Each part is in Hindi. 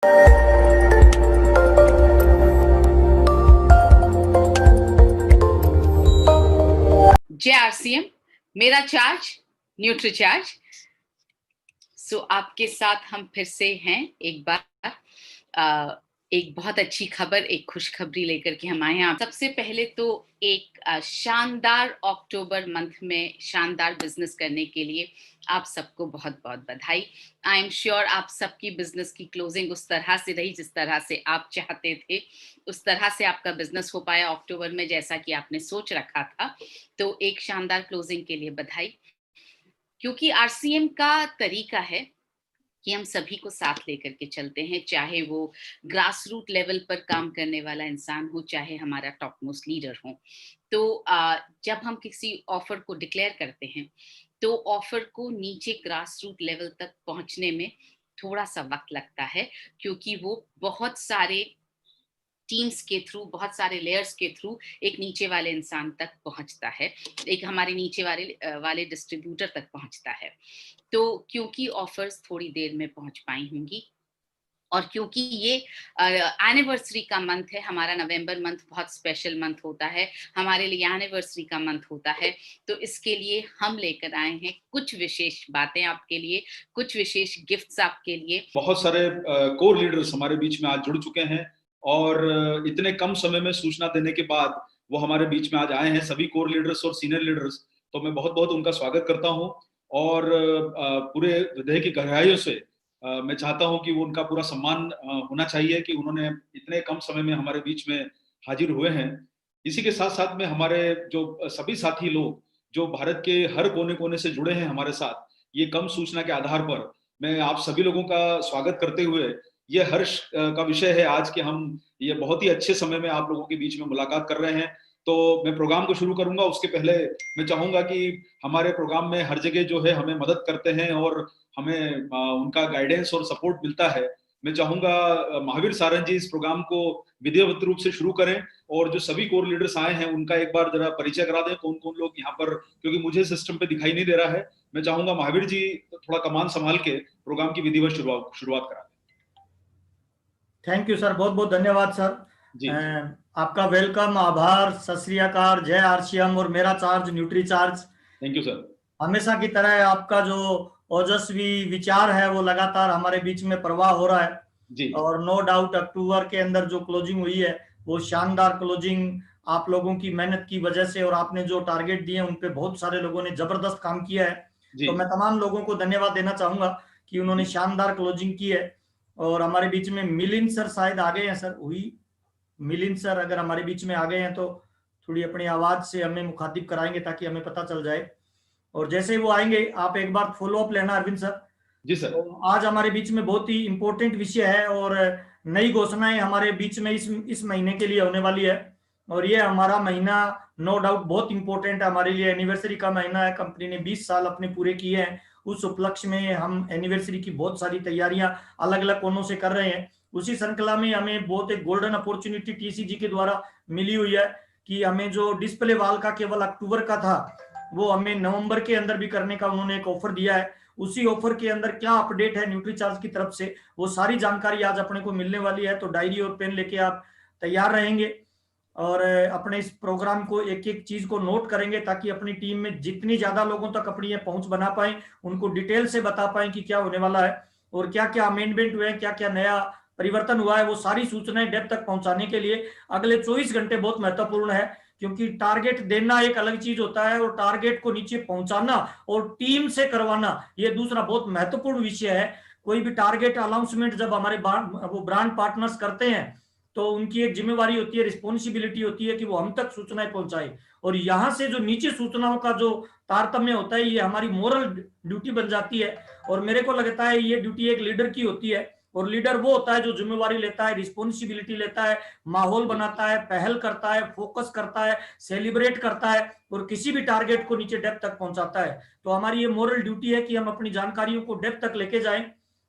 जय आरसीएम, मेरा चार्ज न्यूट्री चार्ज। सो आपके साथ हम फिर से हैं एक बार। एक बहुत अच्छी खबर, एक खुशखबरी लेकर के हम आए हैं। सबसे पहले तो एक शानदार अक्टूबर मंथ में शानदार बिजनेस करने के लिए आप सबको बहुत बहुत बधाई। आई एम श्योर आप सबकी बिजनेस की क्लोजिंग उस तरह से रही जिस तरह से आप चाहते थे, उस तरह से आपका बिजनेस हो पाया अक्टूबर में जैसा कि आपने सोच रखा था। तो एक शानदार क्लोजिंग के लिए बधाई, क्योंकि आरसीएम का तरीका है कि हम सभी को साथ लेकर के चलते हैं, चाहे वो ग्रास रूट लेवल पर काम करने वाला इंसान हो, चाहे हमारा टॉप मोस्ट लीडर हो। तो जब हम किसी ऑफर को डिक्लेयर करते हैं तो ऑफर को नीचे ग्रास रूट लेवल तक पहुंचने में थोड़ा सा वक्त लगता है, क्योंकि वो बहुत सारे टीम्स के थ्रू, बहुत सारे लेयर्स के थ्रू एक नीचे वाले इंसान तक पहुंचता है, एक हमारे नीचे वाले डिस्ट्रीब्यूटर तक पहुंचता है। तो क्योंकि ऑफर्स थोड़ी देर में पहुंच पाई होंगी और क्योंकि ये एनिवर्सरी का मंथ है, हमारा नवंबर मंथ बहुत स्पेशल मंथ होता है, हमारे लिए एनिवर्सरी का मंथ होता है, तो इसके लिए हम लेकर आए हैं कुछ विशेष बातें आपके लिए, कुछ विशेष गिफ्ट्स आपके लिए। बहुत सारे कोर लीडर्स हमारे बीच में आज जुड़ चुके हैं और इतने कम समय में सूचना देने के बाद वो हमारे बीच में आज आए हैं, सभी कोर लीडर्स और सीनियर लीडर्स। तो मैं बहुत बहुत उनका स्वागत करता हूं और पूरे हृदय की गहराइयों से मैं चाहता हूं कि वो उनका पूरा सम्मान होना चाहिए कि उन्होंने इतने कम समय में हमारे बीच में हाजिर हुए हैं। इसी के साथ साथ में हमारे जो सभी साथी लोग जो भारत के हर कोने कोने से जुड़े हैं हमारे साथ, ये कम सूचना के आधार पर मैं आप सभी लोगों का स्वागत करते हुए ये हर्ष का विषय है आज कि हम ये बहुत ही अच्छे समय में आप लोगों के बीच में मुलाकात कर रहे हैं। तो मैं प्रोग्राम को शुरू करूंगा, उसके पहले मैं चाहूंगा कि हमारे प्रोग्राम में हर जगह जो है हमें मदद करते हैं और हमें उनका गाइडेंस और सपोर्ट मिलता है। मैं चाहूंगा महावीर सारंग जी इस प्रोग्राम को विधिवत रूप से शुरू करें और जो सभी कोर लीडर्स आए हैं उनका एक बार जरा परिचय करा दें, कौन कौन लोग यहाँ पर, क्योंकि मुझे सिस्टम पे दिखाई नहीं दे रहा है। मैं चाहूंगा महावीर जी थोड़ा कमान संभाल के प्रोग्राम की विधिवत शुरुआत करा दें। थैंक यू सर, बहुत बहुत धन्यवाद सर जी। आपका वेलकम, आभार, सत श्री अकाल, जय आरसीएम और मेरा charge nutri charge. Thank you sir. हमेशा की तरह आपका जो ओजस्वी विचार है वो लगातार हमारे बीच में प्रवाह हो रहा है जी। और नो डाउट अक्टूबर के अंदर जो क्लोजिंग हुई है वो शानदार क्लोजिंग आप लोगों की मेहनत की वजह से, और आपने जो टारगेट दिए उन पे बहुत सारे लोगों ने जबरदस्त काम किया है। तो मैं तमाम लोगों को धन्यवाद देना चाहूंगा कि उन्होंने शानदार क्लोजिंग की है। और हमारे बीच में मिलिंद सर शायद आ गए हैं सर, हुई मिलिंद सर अगर हमारे बीच में आ गए हैं तो थोड़ी अपनी आवाज से हमें मुखातिब कराएंगे ताकि हमें पता चल जाए। और जैसे ही वो आएंगे आप एक बार फॉलो अप लेना अरविंद सर। जी सर। तो आज हमारे बीच में बहुत ही इंपॉर्टेंट विषय है और नई घोषणाएं हमारे बीच में इस महीने के लिए होने वाली है। और ये हमारा महीना नो डाउट बहुत इंपॉर्टेंट है हमारे लिए, एनिवर्सरी का महीना है। कंपनी ने 20 साल अपने पूरे किए हैं, उस उपलक्ष्य में हम एनिवर्सरी की बहुत सारी तैयारियां अलग अलग कोनों से कर रहे हैं। उसी श्रृंखला में हमें बहुत एक गोल्डन अपॉर्चुनिटी टीसीजी के द्वारा मिली हुई है कि हमें जो डिस्प्ले वाल का केवल अक्टूबर का था वो हमें नवंबर के अंदर भी करने का उन्होंने एक ऑफर दिया है। उसी ऑफर के अंदर क्या अपडेट है न्यूट्री चार्ज की तरफ से, वो सारी जानकारी आज अपने को मिलने वाली है। तो डायरी और पेन लेके आप तैयार रहेंगे और अपने इस प्रोग्राम को एक एक चीज को नोट करेंगे ताकि अपनी टीम में जितनी ज्यादा लोगों तक अपनी ये पहुंच बना पाए, उनको डिटेल से बता पाए कि क्या होने वाला है और क्या क्या अमेंडमेंट हुए हैं, क्या क्या नया परिवर्तन हुआ है। वो सारी सूचनाएं डेप्थ तक पहुंचाने के लिए अगले 24 घंटे बहुत महत्वपूर्ण है, क्योंकि टारगेट देना एक अलग चीज होता है और टारगेट को नीचे पहुंचाना और टीम से करवाना ये दूसरा बहुत महत्वपूर्ण विषय है। कोई भी टारगेट अनाउंसमेंट जब हमारे वो ब्रांड पार्टनर्स करते हैं तो उनकी एक जिम्मेवारी होती है, रिस्पॉन्सिबिलिटी होती है कि वो हम तक सूचनाएं पहुंचाए। और यहाँ से जो नीचे सूचनाओं का जो तारतम्य होता है ये हमारी मोरल ड्यूटी बन जाती है। और मेरे को लगता है ये ड्यूटी एक लीडर की होती है और लीडर वो होता है जो जिम्मेवारी लेता है, रिस्पॉन्सिबिलिटी लेता है, माहौल बनाता है, पहल करता है, फोकस करता है, सेलिब्रेट करता है और किसी भी टारगेट को नीचे डेप्थ तक पहुंचाता है। तो हमारी ये मोरल ड्यूटी है कि हम अपनी जानकारियों को डेप्थ तक लेके जाएं।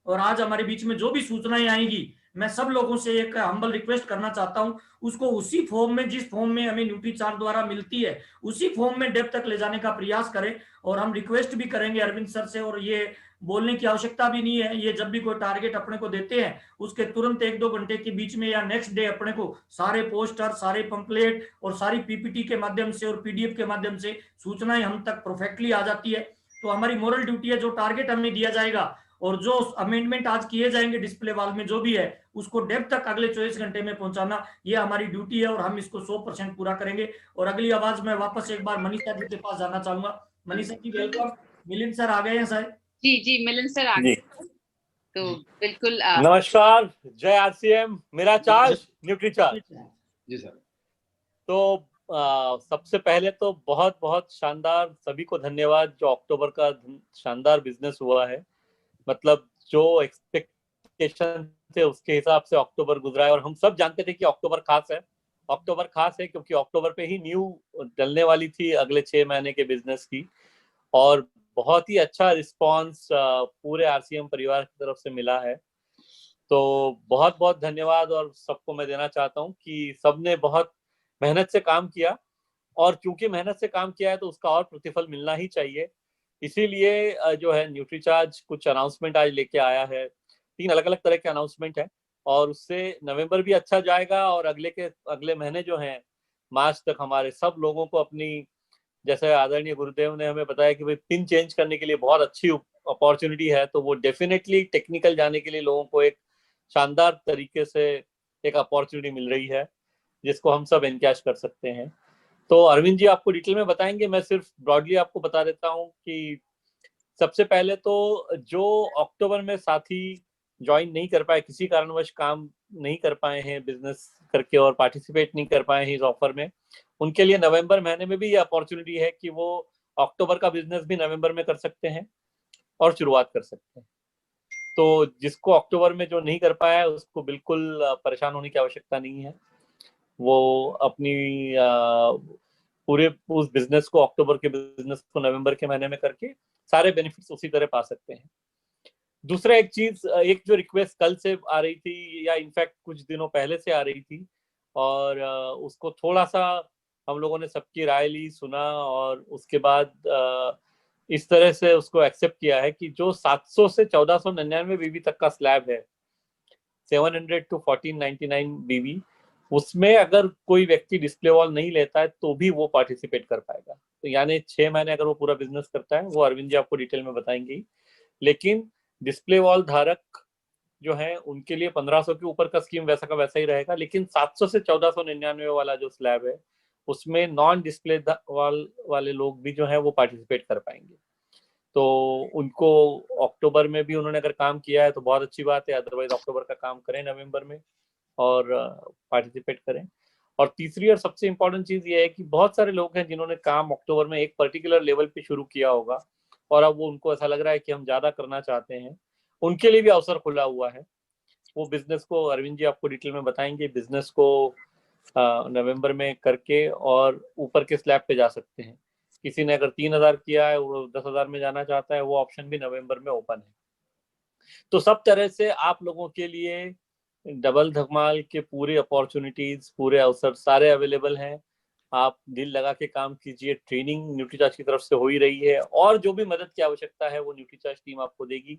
और आज हमारे बीच में जो भी सूचनाएं आएंगी मैं सब लोगों से एक हम्बल रिक्वेस्ट करना चाहता हूं, उसको उसी फॉर्म में, जिस फॉर्म में हमें न्यूट्री चार्ज द्वारा मिलती है उसी फॉर्म में डेप्थ तक ले जाने का प्रयास करें। और हम रिक्वेस्ट भी करेंगे अरविंद सर से और ये बोलने की आवश्यकता भी नहीं है। ये जब भी कोई टारगेट अपने को देते हैं उसके तुरंत 1-2 घंटे के बीच में या नेक्स्ट डे अपने को सारे पोस्टर, सारे पंपलेट और सारी पीपीटी के माध्यम से और पीडीएफ के माध्यम से सूचनाएं हम तक परफेक्टली आ जाती है। तो हमारी मोरल ड्यूटी है, जो टारगेट हमें दिया जाएगा और जो अमेंडमेंट आज किए जाएंगे डिस्प्ले वॉल में जो भी है उसको डेप तक अगले 24 घंटे में पहुंचाना, ये हमारी ड्यूटी है और हम इसको 100% पूरा करेंगे। और अगली आवाज में वापस एक बार मनीषा जी के पास जाना चाहूंगा। मनीषा जी वेलकम। मिलिंद सर आ गए हैं सर। जी जी, मिलिंद सर आ गए। तो बिल्कुल नमस्कार, जय आरसीएम, मेरा चार्ज न्यूट्री चार्ज। जी सर। तो सबसे पहले तो बहुत बहुत शानदार, सभी को धन्यवाद जो अक्टूबर का शानदार बिजनेस हुआ है। मतलब जो एक्सपेक्टेशन थे उसके हिसाब से अक्टूबर गुजरा है और हम सब जानते थे कि अक्टूबर खास है। अक्टूबर खास है क्योंकि अक्टूबर पे ही न्यू डलने वाली थी अगले 6 महीने के बिजनेस की, और बहुत ही अच्छा रिस्पांस पूरे आरसीएम परिवार की तरफ से मिला है। तो बहुत बहुत धन्यवाद और सबको मैं देना चाहता हूँ कि सबने बहुत मेहनत से काम किया, और क्योंकि मेहनत से काम किया है तो उसका और प्रतिफल मिलना ही चाहिए। इसीलिए जो है न्यूट्रीचार्ज कुछ अनाउंसमेंट आज लेके आया है। 3 अलग अलग तरह के अनाउंसमेंट है और उससे नवंबर भी अच्छा जाएगा और अगले महीने जो है मार्च तक हमारे सब लोगों को अपनी, जैसे आदरणीय गुरुदेव ने हमें बताया कि भाई पिन चेंज करने के लिए बहुत अच्छी अपॉर्चुनिटी है, तो वो डेफिनेटली टेक्निकल जाने के लिए लोगों को एक शानदार तरीके से एक अपॉर्चुनिटी मिल रही है जिसको हम सब एनकैश कर सकते हैं। तो अरविंद जी आपको डिटेल में बताएंगे, मैं सिर्फ ब्रॉडली आपको बता देता हूँ कि सबसे पहले तो जो अक्टूबर में साथी ज्वाइन नहीं कर पाए, किसी कारणवश काम नहीं कर पाए हैं बिजनेस करके और पार्टिसिपेट नहीं कर पाए हैं इस ऑफर में, उनके लिए नवंबर महीने में भी ये अपॉर्चुनिटी है कि वो अक्टूबर का बिजनेस भी नवंबर में कर सकते हैं और शुरुआत कर सकते हैं। तो जिसको अक्टूबर में जो नहीं कर पाया है उसको बिल्कुल परेशान होने की आवश्यकता नहीं है। वो अपनी पूरे उस बिजनेस को, अक्टूबर के बिजनेस को नवंबर के महीने में करके सारे बेनिफिट्स उसी तरह पा सकते हैं। दूसरा एक चीज, एक जो रिक्वेस्ट कल से आ रही थी या इनफैक्ट कुछ दिनों पहले से आ रही थी, और उसको थोड़ा सा हम लोगों ने सबकी राय ली, सुना और उसके बाद इस तरह से उसको एक्सेप्ट किया है कि जो 700 से 1499 बीबी तक का स्लैब है, 700 to 1499 बीबी, उसमें अगर कोई व्यक्ति डिस्प्ले वॉल नहीं लेता है तो भी वो पार्टिसिपेट कर पाएगा। तो यानी 6 महीने अगर वो पूरा बिजनेस करता है, वो अरविंद जी आपको डिटेल में बताएंगे, लेकिन डिस्प्ले वॉल धारक जो है उनके लिए 1500 के ऊपर का स्कीम वैसा का वैसा ही रहेगा, लेकिन 700 से 1499 वाला जो स्लैब है उसमें नॉन डिस्प्ले वॉल वाले लोग भी जो है वो पार्टिसिपेट कर पाएंगे। तो उनको अक्टूबर में भी उन्होंने अगर काम किया है तो बहुत अच्छी बात है, अदरवाइज अक्टूबर का काम करें नवंबर में और पार्टिसिपेट करें। और तीसरी और सबसे इम्पोर्टेंट चीज ये है कि बहुत सारे लोग हैं जिन्होंने काम अक्टूबर में एक पर्टिकुलर लेवल पे शुरू किया होगा और अब वो उनको ऐसा लग रहा है कि हम ज्यादा करना चाहते हैं, उनके लिए भी अवसर खुला हुआ है। वो बिजनेस को अरविंद जी आपको डिटेल में बताएंगे, बिजनेस को नवंबर में करके और ऊपर के स्लैब पे जा सकते हैं। किसी ने अगर 3000 किया है, वो 10,000 में जाना चाहता है, वो ऑप्शन भी नवंबर में ओपन है। तो सब तरह से आप लोगों के लिए डबल धमाल के पूरे अपॉर्चुनिटीज, पूरे अवसर सारे अवेलेबल हैं। आप दिल लगा के काम कीजिए। ट्रेनिंग न्यूट्रीचार्ज की तरफ से हो ही रही है और जो भी मदद की आवश्यकता है वो न्यूट्रीचार्ज टीम आपको देगी।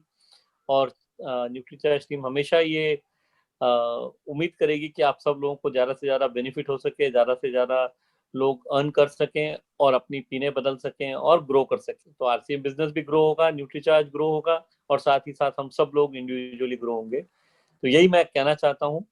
और न्यूट्रीचार्ज टीम हमेशा ये उम्मीद करेगी कि आप सब लोगों को ज़्यादा से ज़्यादा बेनिफिट हो सके, ज़्यादा से ज़्यादा लोग अर्न कर सकें और अपनी पीने बदल सकें और ग्रो कर सकें। तो आरसीएम बिजनेस भी ग्रो होगा, न्यूट्रीचार्ज ग्रो होगा और साथ ही साथ हम सब लोग इंडिविजुअली ग्रो होंगे। तो यही मैं कहना चाहता हूँ।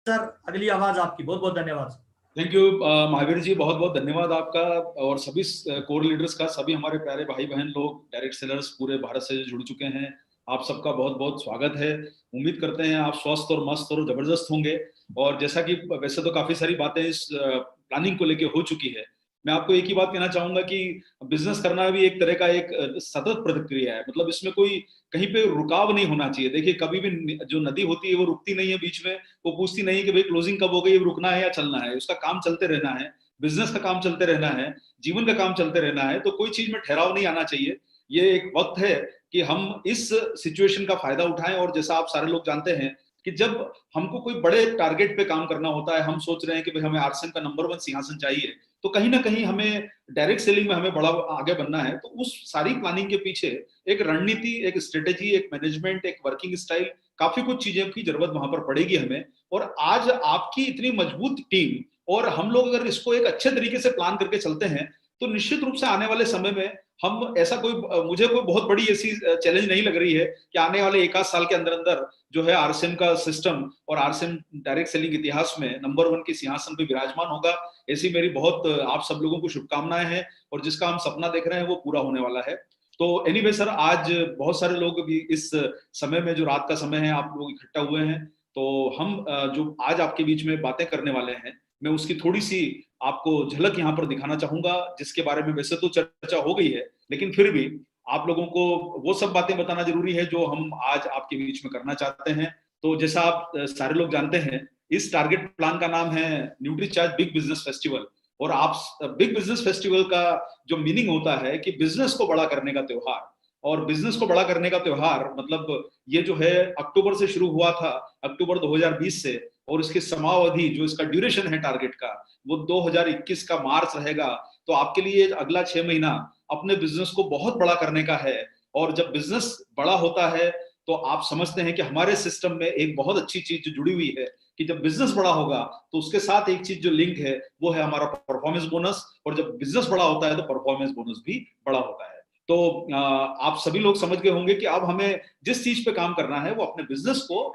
सर अगली आवाज आपकी। बहुत बहुत धन्यवाद। थैंक यू महावीर जी, बहुत बहुत धन्यवाद आपका और सभी कोर लीडर्स का, सभी हमारे प्यारे भाई बहन लोग, डायरेक्ट सेलर्स पूरे भारत से जुड़ चुके हैं। आप सबका बहुत बहुत स्वागत है। उम्मीद करते हैं आप स्वस्थ और मस्त और जबरदस्त होंगे। और जैसा कि वैसे तो काफी सारी बातें इस प्लानिंग को लेके हो चुकी है, मैं आपको एक ही बात कहना चाहूंगा कि बिजनेस करना भी एक तरह का एक सतत प्रक्रिया है। मतलब इसमें कोई कहीं पे रुकाव नहीं होना चाहिए। देखिए कभी भी जो नदी होती है वो रुकती नहीं है बीच में, वो पूछती नहीं है कि भाई क्लोजिंग कब हो गई, रुकना है या चलना है। उसका काम चलते रहना है, बिजनेस का काम चलते रहना है, जीवन का काम चलते रहना है। तो कोई चीज में ठहराव नहीं आना चाहिए। ये एक वक्त है कि हम इस सिचुएशन का फायदा उठाएं। और जैसा आप सारे लोग जानते हैं कि जब हमको कोई बड़े टारगेट पे काम करना होता है, हम सोच रहे हैं कि भाई हमें आरसीएम का नंबर 1 सिंहासन चाहिए, तो कहीं ना कहीं हमें डायरेक्ट सेलिंग में हमें बड़ा आगे बनना है। तो उस सारी प्लानिंग के पीछे एक रणनीति, एक स्ट्रेटेजी, एक मैनेजमेंट, एक वर्किंग स्टाइल, काफी कुछ चीजें की जरूरत वहां पर पड़ेगी हमें। और आज आपकी इतनी मजबूत टीम और हम लोग अगर इसको एक अच्छे तरीके से प्लान करके चलते हैं तो निश्चित रूप से आने वाले समय में हम ऐसा मुझे कोई बहुत बड़ी ऐसी चैलेंज नहीं लग रही है कि आने वाले 1 आध साल के अंदर अंदर जो है आरसीएम का सिस्टम और आरसीएम डायरेक्ट सेलिंग इतिहास में नंबर 1 के सिंहासन पे विराजमान होगा। ऐसी मेरी बहुत आप सब लोगों को शुभकामनाएं हैं और जिसका हम सपना देख रहे हैं वो पूरा होने वाला है। तो एनीवे सर, आज बहुत सारे लोग भी इस समय में, जो रात का समय है, आप लोग इकट्ठा हुए हैं, तो हम जो आज आपके बीच में बातें करने वाले हैं, मैं उसकी थोड़ी सी आपको झलक यहाँ पर दिखाना चाहूंगा, जिसके बारे में वैसे तो चर्चा हो गई है, लेकिन फिर भी आप लोगों को वो सब बातें बताना जरूरी है जो हम आज आपके बीच में करना चाहते हैं। तो जैसा आप सारे लोग जानते हैं, इस टारगेट प्लान का नाम है न्यूट्रीचार्ज बिग बिजनेस फेस्टिवल। और आप बिग बिजनेस फेस्टिवल का जो मीनिंग होता है कि बिजनेस को बड़ा करने का त्योहार। और बिजनेस को बड़ा करने का त्योहार मतलब ये जो है अक्टूबर से शुरू हुआ था, अक्टूबर 2020 से, और इसकी समावधि जो इसका ड्यूरेशन है टारगेट का वो 2021 का मार्च रहेगा। तो आपके लिए अगला 6 महीना अपने बिजनेस को बहुत बड़ा करने का है। और जब बिजनेस बड़ा होता है तो आप समझते हैं कि हमारे सिस्टम में एक बहुत अच्छी चीज जुड़ी हुई है कि जब बिजनेस बड़ा होगा तो उसके साथ एक चीज जो लिंक है वो है हमारा परफॉर्मेंस बोनस। और जब बिजनेस बड़ा होता है तो परफॉर्मेंस बोनस भी बड़ा होता है। तो आप सभी लोग समझ गए होंगे कि अब हमें जिस चीज पे काम करना है वो अपने बिजनेस को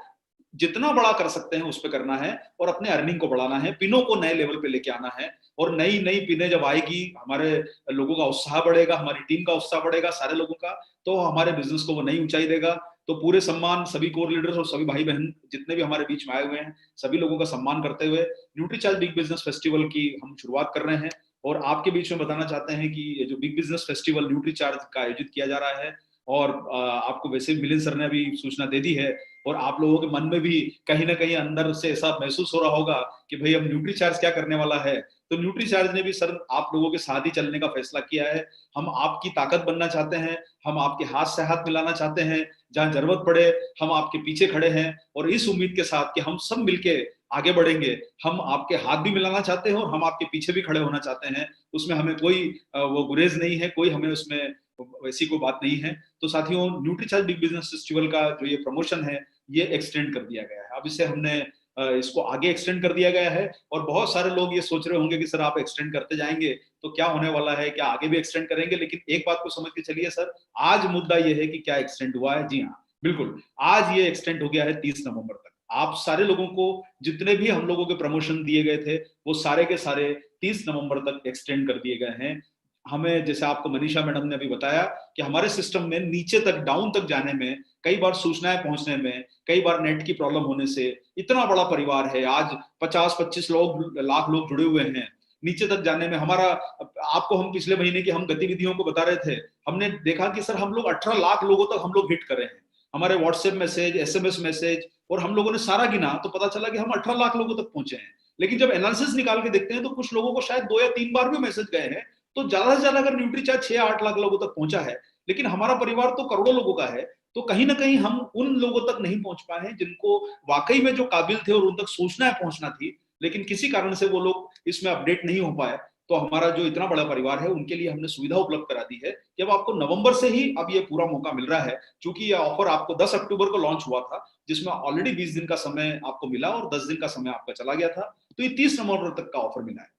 जितना बड़ा कर सकते हैं उस पे करना है और अपने अर्निंग को बढ़ाना है, पिनों को नए लेवल पे लेके आना है। और नई नई पिनें जब आएगी, हमारे लोगों का उत्साह बढ़ेगा, हमारी टीम का उत्साह बढ़ेगा, सारे लोगों का, तो हमारे बिजनेस को वो नई ऊंचाई देगा। तो पूरे सम्मान सभी कोर लीडर्स और सभी भाई बहन जितने भी हमारे बीच में आए हुए हैं, सभी लोगों का सम्मान करते हुए न्यूट्रीचार्ज बिग बिजनेस फेस्टिवल की हम शुरुआत कर रहे हैं। और आपके बीच में बताना चाहते हैं कि ये जो बिग बिजनेस फेस्टिवल न्यूट्रीचार्ज का आयोजित किया जा रहा है, और आपको वैसे मिलिंद सर ने भी सूचना दे दी है, और आप लोगों के मन में भी कहीं ना कहीं अंदर से ऐसा महसूस हो रहा होगा कि भाई अब न्यूट्रीचार्ज क्या करने वाला है। तो न्यूट्रीचार्ज ने भी सर आप लोगों के साथ ही चलने का फैसला किया है। हम आपकी ताकत बनना चाहते हैं, हम आपके हाथ से हाथ मिलाना चाहते हैं, जहां जरूरत पड़े हम आपके पीछे खड़े हैं, और इस उम्मीद के साथ कि हम सब मिलके आगे बढ़ेंगे। हम आपके हाथ भी मिलाना चाहते हैं और हम आपके पीछे भी खड़े होना चाहते हैं। उसमें हमें कोई वो गुरेज नहीं है, कोई हमें उसमें वैसी कोई बात नहीं है। तो साथियों, न्यूट्रीचार्ज बिग बिजनेस फेस्टिवल का जो ये प्रमोशन है ये एक्सटेंड कर दिया गया है। अब इसे हमने इसको आगे एक्सटेंड कर दिया गया है। और बहुत सारे लोग ये सोच रहे होंगे कि सर आप एक्सटेंड करते जाएंगे तो क्या होने वाला है, क्या आगे भी एक्सटेंड करेंगे? लेकिन एक बात को समझ के चलिए सर, आज मुद्दा ये है कि क्या एक्सटेंड हुआ है। जी हाँ, बिल्कुल, आज ये एक्सटेंड हो गया है 30 नवंबर तक। आप सारे लोगों को जितने भी हम लोगों के प्रमोशन दिए गए थे वो सारे के सारे 30 नवंबर तक एक्सटेंड कर दिए गए हैं। हमें, जैसे आपको मनीषा मैडम ने अभी बताया, कि हमारे सिस्टम में नीचे तक, डाउन तक जाने में, कई बार सूचनाएं पहुंचने में, कई बार नेट की प्रॉब्लम होने से, इतना बड़ा परिवार है, आज 50-25 लाख लोग जुड़े हुए हैं, नीचे तक जाने में हमारा, आपको हम पिछले महीने की हम गतिविधियों को बता रहे थे, हमने देखा कि सर हम लोग 18 लाख लोगों तक हम लोग हिट कर रहे हैं। हमारे व्हाट्सएप मैसेज, एसएमएस मैसेज, और हम लोगों ने सारा गिना तो पता चला कि हम 18 लाख लोगों तक पहुंचे हैं। लेकिन जब एनालिसिस निकाल के देखते हैं तो कुछ लोगों को शायद 2 या 3 बार भी मैसेज गए हैं। तो ज्यादा से ज्यादा अगर न्यूट्रीचार्ज 6-8 लाख लोगों तक पहुंचा है, लेकिन हमारा परिवार तो करोड़ों लोगों का है, तो कहीं ना कहीं हम उन लोगों तक नहीं पहुंच पाए हैं जिनको वाकई में जो काबिल थे और उन तक सूचनाएं पहुंचना थी, लेकिन किसी कारण से वो लोग इसमें अपडेट नहीं हो पाए। तो हमारा जो इतना बड़ा परिवार है उनके लिए हमने सुविधा उपलब्ध करा दी है कि अब आपको नवंबर से ही अब ये पूरा मौका मिल रहा है। क्योंकि ये ऑफर आपको 10 अक्टूबर को लॉन्च हुआ था, जिसमें ऑलरेडी 20 दिन का समय आपको मिला और 10 दिन का समय आपका चला गया था, तो ये 30 नवंबर तक का ऑफर मिला है।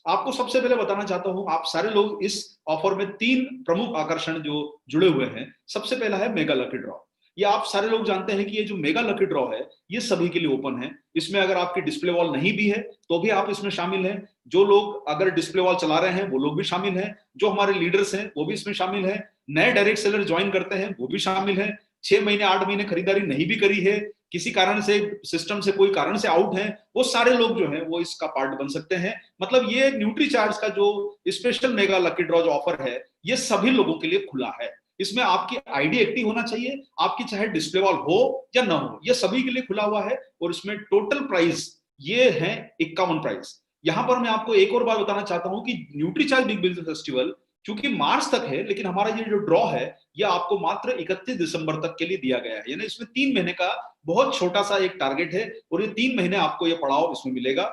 आपको सबसे पहले बताना चाहता हूं, आप सारे लोग इस ऑफर में 3 प्रमुख आकर्षण जो जुड़े हुए हैं। सबसे पहला है मेगा लकी ड्रॉ। ये आप सारे लोग जानते हैं कि ये जो मेगा लकी ड्रॉ है ये सभी के लिए ओपन है। इसमें अगर आपकी डिस्प्ले वॉल नहीं भी है तो भी आप इसमें शामिल हैं। जो लोग अगर डिस्प्ले वॉल चला रहे हैं वो लोग भी शामिल हैं, जो हमारे लीडर्स हैं वो भी इसमें शामिल हैं, नए डायरेक्ट सेलर ज्वाइन करते हैं वो भी शामिल हैं, 6 महीने 8 महीने खरीदारी नहीं भी करी है, किसी कारण से सिस्टम से कोई कारण से आउट है, वो सारे लोग जो हैं वो इसका पार्ट बन सकते हैं। मतलब ये न्यूट्रीचार्ज का जो स्पेशल मेगा लकी ड्रॉ जो ऑफर है ये सभी लोगों के लिए खुला है। इसमें आपकी आईडी एक्टिव होना चाहिए, आपकी चाहे डिस्प्ले वॉल हो या ना हो, ये सभी के लिए खुला हुआ है। और इसमें टोटल प्राइस ये है 51 प्राइस। यहां पर मैं आपको एक और बात बताना चाहता हूं कि न्यूट्रीचार्ज बिग बिजनेस फेस्टिवल क्योंकि मार्च तक है, लेकिन हमारा ये जो ड्रॉ है ये आपको मात्र 31 दिसंबर तक के लिए दिया गया है। यानी इसमें 3 महीने का बहुत छोटा सा एक टारगेट है और ये 3 महीने आपको ये पड़ाव इसमें मिलेगा।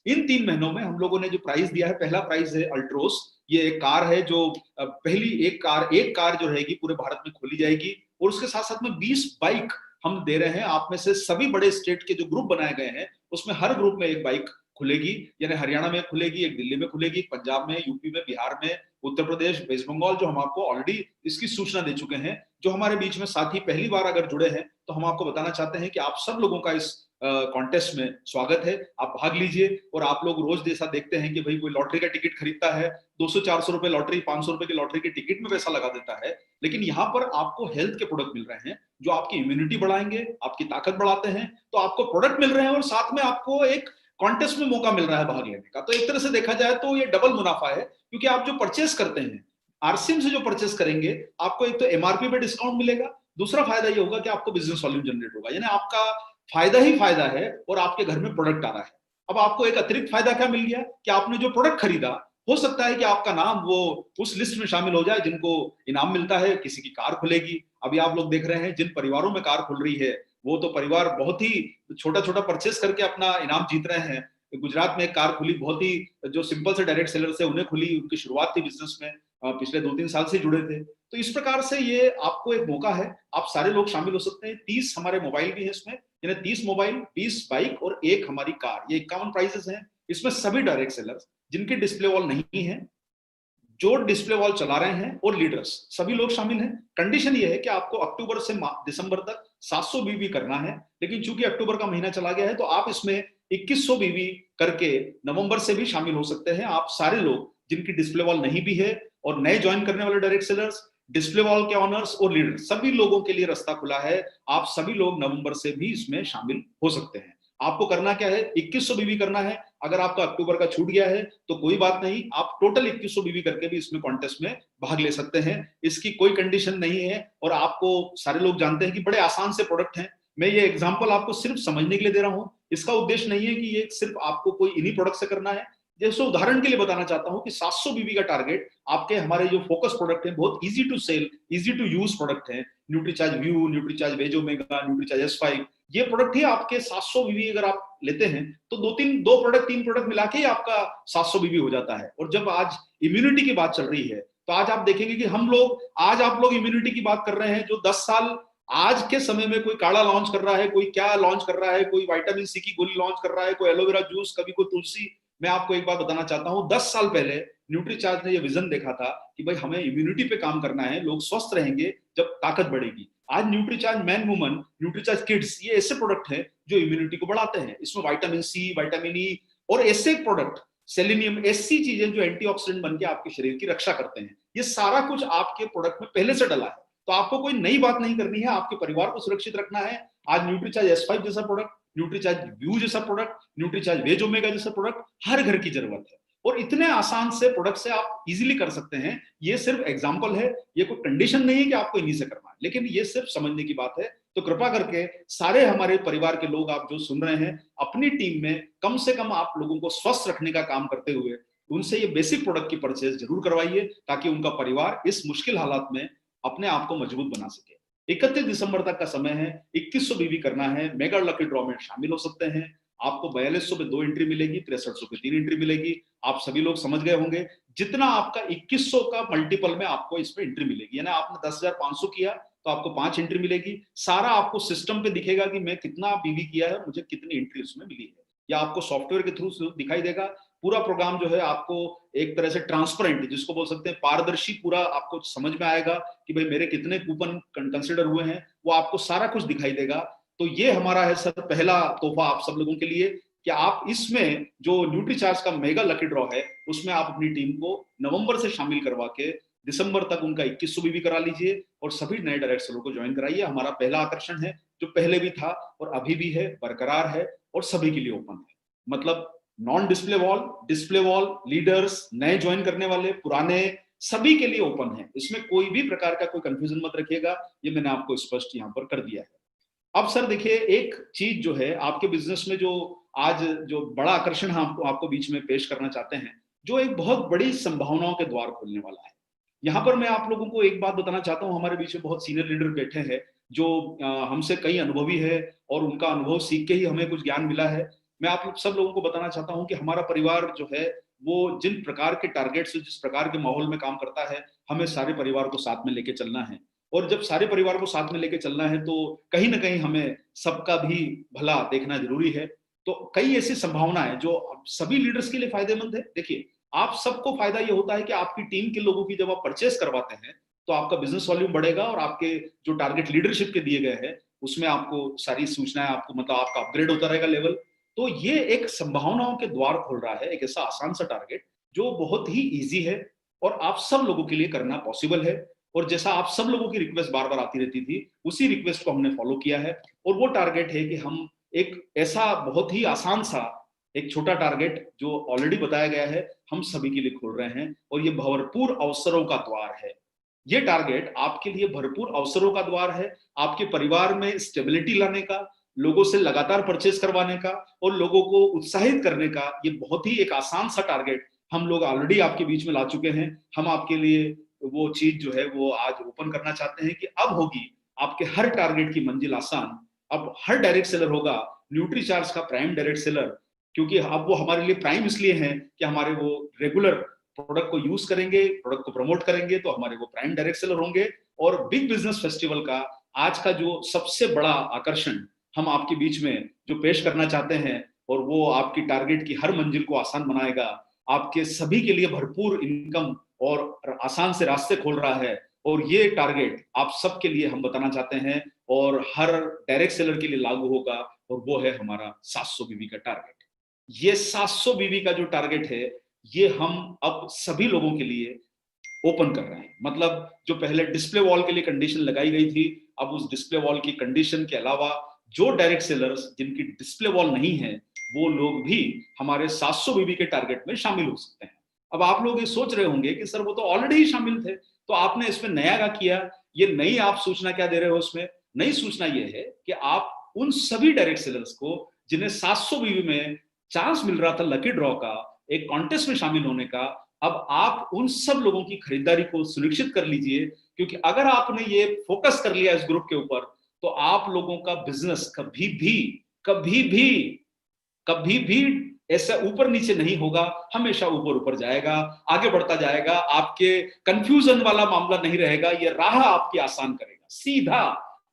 इन 3 महीनों में हम लोगों ने जो प्राइस दिया है, पहला प्राइस है अल्ट्रोस। ये एक कार है जो पहली एक कार जो रहेगी पूरे भारत में खोली जाएगी, और उसके साथ साथ में 20 बाइक हम दे रहे हैं। आप में से सभी बड़े स्टेट के जो ग्रुप बनाए गए हैं उसमें हर ग्रुप में एक बाइक खुलेगी, यानी हरियाणा में खुलेगी, एक दिल्ली में खुलेगी, पंजाब में, यूपी में, बिहार में, उत्तर प्रदेश, वेस्ट बंगाल, जो हम आपको ऑलरेडी इसकी सूचना दे चुके हैं। जो हमारे बीच में साथी पहली बार अगर जुड़े हैं तो हम आपको बताना चाहते हैं कि आप सब लोगों का इस कॉन्टेस्ट में स्वागत है। आप भाग लीजिए। और आप लोग रोज जैसा देखते हैं कि भाई कोई लॉटरी का टिकट खरीदता है, 200-400 रुपए लॉटरी, 500 रुपए की लॉटरी के टिकट में पैसा लगा देता है, लेकिन यहाँ पर आपको हेल्थ के प्रोडक्ट मिल रहे हैं जो आपकी इम्यूनिटी बढ़ाएंगे, आपकी ताकत बढ़ाते हैं। तो आपको प्रोडक्ट मिल रहे हैं और साथ में आपको एक कॉन्टेस्ट में मौका मिल रहा है भाग लेने का। तो एक तरह से देखा जाए तो ये डबल मुनाफा है, क्योंकि आप जो परचेस करते हैं आरसीएम से, जो परचेस करेंगे, आपको एक तो एमआरपी पे डिस्काउंट मिलेगा, दूसरा फायदा ये होगा कि आपको बिजनेस वॉल्यूम जनरेट होगा, यानी आपका फायदा ही फायदा है और आपके घर में प्रोडक्ट आ रहा है। अब आपको एक अतिरिक्त फायदा क्या मिल गया कि आपने जो प्रोडक्ट खरीदा, हो सकता है कि आपका नाम वो उस लिस्ट में शामिल हो जाए जिनको इनाम मिलता है, किसी की कार खुलेगी। अभी आप लोग देख रहे हैं जिन परिवारों में कार खुल रही है वो तो परिवार बहुत ही छोटा छोटा परचेस करके अपना इनाम जीत रहे हैं। गुजरात में एक कार खुली, बहुत ही जो सिंपल से डायरेक्ट सेलर से उन्हें खुली, उनकी शुरुआत थी बिजनेस में, पिछले 2-3 साल से जुड़े थे। तो इस प्रकार से ये आपको एक मौका है, आप सारे लोग शामिल हो सकते हैं। 30 हमारे मोबाइल भी है इसमें, यानी 30 मोबाइल, 20 बाइक और एक हमारी कार, ये 51 प्राइजेस हैं। इसमें सभी डायरेक्ट सेलर्स जिनके डिस्प्ले वॉल नहीं है, जो डिस्प्ले वॉल चला रहे हैं, और लीडर्स, सभी लोग शामिल हैं। कंडीशन ये है कि आपको अक्टूबर से दिसंबर तक 700 बीवी करना है, लेकिन चूंकि अक्टूबर का महीना चला गया है तो आप इसमें 2100 बीवी करके नवंबर से भी शामिल हो सकते हैं। आप सारे लोग जिनकी डिस्प्ले वॉल नहीं भी है और नए ज्वाइन करने वाले डायरेक्ट सेलर्स, डिस्प्ले वॉल के ऑनर्स और लीडर्स, सभी लोगों के लिए रास्ता खुला है। आप सभी लोग नवंबर से भी इसमें शामिल हो सकते हैं। आपको करना क्या है, 2100 बीवी करना है। अगर आपका अक्टूबर का छूट गया है तो कोई बात नहीं, आप टोटल 2100 बीवी करके भी इसमें कॉन्टेस्ट में भाग ले सकते हैं। इसकी कोई कंडीशन नहीं है, और आपको सारे लोग जानते हैं कि बड़े आसान से प्रोडक्ट हैं। मैं ये एग्जांपल आपको सिर्फ समझने के लिए दे रहा हूं, इसका उद्देश्य नहीं है कि ये सिर्फ आपको कोई इन्हीं प्रोडक्ट से करना है। जैसे उदाहरण के लिए बताना चाहता हूं कि 700 बीबी का टारगेट आपके हमारे जो फोकस प्रोडक्ट है, बहुत easy to sell, easy to use product है, Nutricharge view, Nutricharge veg omega, Nutricharge S5, ये प्रोडक्ट ही आपके 700 बीबी अगर आप लेते हैं तो दो प्रोडक्ट 3 प्रोडक्ट मिला के ही आपका 700 बीबी हो जाता है। और जब आज इम्यूनिटी की बात चल रही है तो आज आप देखेंगे कि आज आप लोग इम्यूनिटी की बात कर रहे हैं, जो 10 साल आज के समय में कोई काढ़ा लॉन्च कर रहा है, कोई क्या लॉन्च कर रहा है, कोई विटामिन सी की गोली लॉन्च कर रहा है, कोई एलोवेरा जूस, कभी कोई तुलसी। मैं आपको एक बात बताना चाहता हूं, 10 साल पहले न्यूट्रीचार्ज ने ये विजन देखा था कि भाई हमें इम्यूनिटी पे काम करना है, लोग स्वस्थ रहेंगे जब ताकत बढ़ेगी। आज Nutricharge man woman, Nutricharge kids, ये ऐसे प्रोडक्ट हैं जो इम्यूनिटी को बढ़ाते हैं। इसमें विटामिन सी, विटामिन ई और ऐसे प्रोडक्ट, सेलेनियम, ऐसी चीजें जो एंटीऑक्सीडेंट बनके आपके शरीर की रक्षा करते हैं, ये सारा कुछ आपके प्रोडक्ट में पहले से डला है। तो आपको कोई नई बात नहीं करनी है, आपके परिवार को सुरक्षित रखना है। आज न्यूट्रीचार्ज S5 जैसा प्रोडक्ट, न्यूट्रीचार्ज व्यू जैसा प्रोडक्ट, न्यूट्रीचार्ज वेज ओमेगा जैसा प्रोडक्ट हर घर की जरूरत है, और इतने आसान से प्रोडक्ट से आप इजीली कर सकते हैं। ये सिर्फ एग्जांपल है, ये कोई कंडीशन नहीं है कि आपको इन्हीं से करना है, लेकिन ये सिर्फ समझने की बात है। तो कृपा करके सारे हमारे परिवार के लोग, आप जो सुन रहे हैं, अपनी टीम में कम से कम आप लोगों को स्वस्थ रखने का काम करते हुए उनसे ये बेसिक प्रोडक्ट की परचेज जरूर करवाइए, ताकि उनका परिवार इस मुश्किल हालात में अपने आप को मजबूत बना सके। 31 दिसंबर तक का समय है, 2100 बीबी करना है, मेगा लकी ड्रॉ में शामिल हो सकते हैं। आपको 4200 पे 2 एंट्री मिलेगी, 6300 पे 3 एंट्री मिलेगी। आप सभी लोग समझ गए होंगे, जितना आपका 2100 का मल्टीपल में आपको इसमें एंट्री मिलेगी, यानी आपने 10,500 किया तो आपको 5 एंट्री मिलेगी। सारा आपको सिस्टम पे दिखेगा कि मैं कितना बीवी किया है, मुझे कितनी एंट्री उसमें मिली है, या आपको सॉफ्टवेयर के थ्रू दिखाई देगा। पूरा प्रोग्राम जो है आपको एक तरह से ट्रांसपेरेंट, जिसको बोल सकते हैं पारदर्शी, पूरा आपको समझ में आएगा कि भाई मेरे कितने कूपन कंसिडर हुए हैं, वो आपको सारा कुछ दिखाई देगा। तो ये हमारा है सर पहला तोहफा आप सब लोगों के लिए, कि आप इसमें जो न्यूट्रीचार्ज का मेगा लकी ड्रॉ है उसमें आप अपनी टीम को नवंबर से शामिल करवा के दिसंबर तक उनका 2100 बीबी करा लीजिए, और सभी नए डायरेक्ट सेलर को ज्वाइन कराइए। हमारा पहला आकर्षण है, जो पहले भी था और अभी भी है, बरकरार है और सभी के लिए ओपन है। मतलब non display wall, display wall, leaders, नए ज्वाइन करने वाले, पुराने, सभी के लिए ओपन है। इसमें कोई भी प्रकार का कोई कंफ्यूजन मत रखिएगा, ये मैंने आपको स्पष्ट यहाँ पर कर दिया है। अब सर देखिए, एक चीज जो है आपके बिजनेस में, जो आज जो बड़ा आकर्षण हम आपको बीच में पेश करना चाहते हैं, जो एक बहुत बड़ी संभावनाओं के द्वार खोलने वाला है। यहाँ पर मैं आप लोगों को एक बात बताना चाहता हूँ, हमारे बीच में बहुत सीनियर लीडर बैठे हैं जो हमसे कई अनुभवी है, और उनका अनुभव सीख के ही हमें कुछ ज्ञान मिला है। मैं आप सब लोगों को बताना चाहता हूं कि हमारा परिवार जो है वो जिन प्रकार के टारगेट से, जिस प्रकार के माहौल में काम करता है, हमें सारे परिवार को साथ में लेके चलना है। और जब सारे परिवार को साथ में लेके चलना है तो कहीं ना कहीं हमें सबका भी भला देखना जरूरी है। तो कई ऐसी संभावना है जो सभी लीडर्स के लिए फायदेमंद है। देखिए, आप सबको फायदा ये होता है कि आपकी टीम के लोगों की जब आप परचेस करवाते हैं तो आपका बिजनेस वॉल्यूम बढ़ेगा और आपके जो टारगेट लीडरशिप के दिए गए हैं उसमें आपको सारी सूचनाएं, आपको मतलब आपका अपग्रेड होता रहेगा लेवल। तो ये एक संभावनाओं के द्वार खोल रहा है, एक ऐसा आसान सा टारगेट जो बहुत ही इजी है और आप सब लोगों के लिए करना पॉसिबल है। और जैसा आप सब लोगों की रिक्वेस्ट बार बार आती रहती थी, उसी रिक्वेस्ट को हमने फॉलो किया है। और वो टारगेट है कि हम एक ऐसा बहुत ही आसान सा एक छोटा टारगेट जो ऑलरेडी बताया गया है, हम सभी के लिए खोल रहे हैं। और ये भरपूर अवसरों का द्वार है। ये टारगेट आपके लिए भरपूर अवसरों का द्वार है, आपके परिवार में स्टेबिलिटी लाने का, लोगों से लगातार परचेस करवाने का और लोगों को उत्साहित करने का। ये बहुत ही एक आसान सा टारगेट हम लोग ऑलरेडी आपके बीच में ला चुके हैं। हम आपके लिए वो चीज जो है वो आज ओपन करना चाहते हैं कि अब होगी आपके हर टारगेट की मंजिल आसान। अब हर डायरेक्ट सेलर होगा न्यूट्रीचार्ज का प्राइम डायरेक्ट सेलर, क्योंकि अब वो हमारे लिए प्राइम इसलिए है कि हमारे वो रेगुलर प्रोडक्ट को यूज करेंगे, प्रोडक्ट को प्रमोट करेंगे, तो हमारे वो प्राइम डायरेक्ट सेलर होंगे। और बिग बिजनेस फेस्टिवल का आज का जो सबसे बड़ा आकर्षण हम आपके बीच में जो पेश करना चाहते हैं, और वो आपकी टारगेट की हर मंजिल को आसान बनाएगा, आपके सभी के लिए भरपूर इनकम और आसान से रास्ते खोल रहा है। और ये टारगेट आप सबके लिए हम बताना चाहते हैं और हर डायरेक्ट सेलर के लिए लागू होगा, और वो है हमारा 700 बीवी का टारगेट। ये 700 बीवी का जो टारगेट है ये हम अब सभी लोगों के लिए ओपन कर रहे हैं। मतलब जो पहले डिस्प्ले वॉल के लिए कंडीशन लगाई गई थी, अब उस डिस्प्ले वॉल की कंडीशन के अलावा जो डायरेक्ट सेलर्स जिनकी डिस्प्ले वॉल नहीं है वो लोग भी हमारे 700 बीबी के टारगेट में शामिल हो सकते हैं। अब आप लोग ये सोच रहे होंगे कि सर वो तो ऑलरेडी ही शामिल थे, तो आपने इसमें नया क्या किया? ये नई आप सूचना क्या दे रहे हो? उसमें नई सूचना ये है कि आप उन सभी डायरेक्ट सेलर्स को जिन्हें 700 बीबी में चांस मिल रहा था लकी ड्रॉ का, एक कॉन्टेस्ट में शामिल होने का, अब आप उन सब लोगों की खरीदारी को सुनिश्चित कर लीजिए। क्योंकि अगर आपने ये फोकस कर लिया इस ग्रुप के ऊपर, तो आप लोगों का बिजनेस कभी भी ऐसा ऊपर नीचे नहीं होगा, हमेशा ऊपर ऊपर जाएगा, आगे बढ़ता जाएगा। आपके कंफ्यूजन वाला मामला नहीं रहेगा, ये राह आपकी आसान करेगा, सीधा,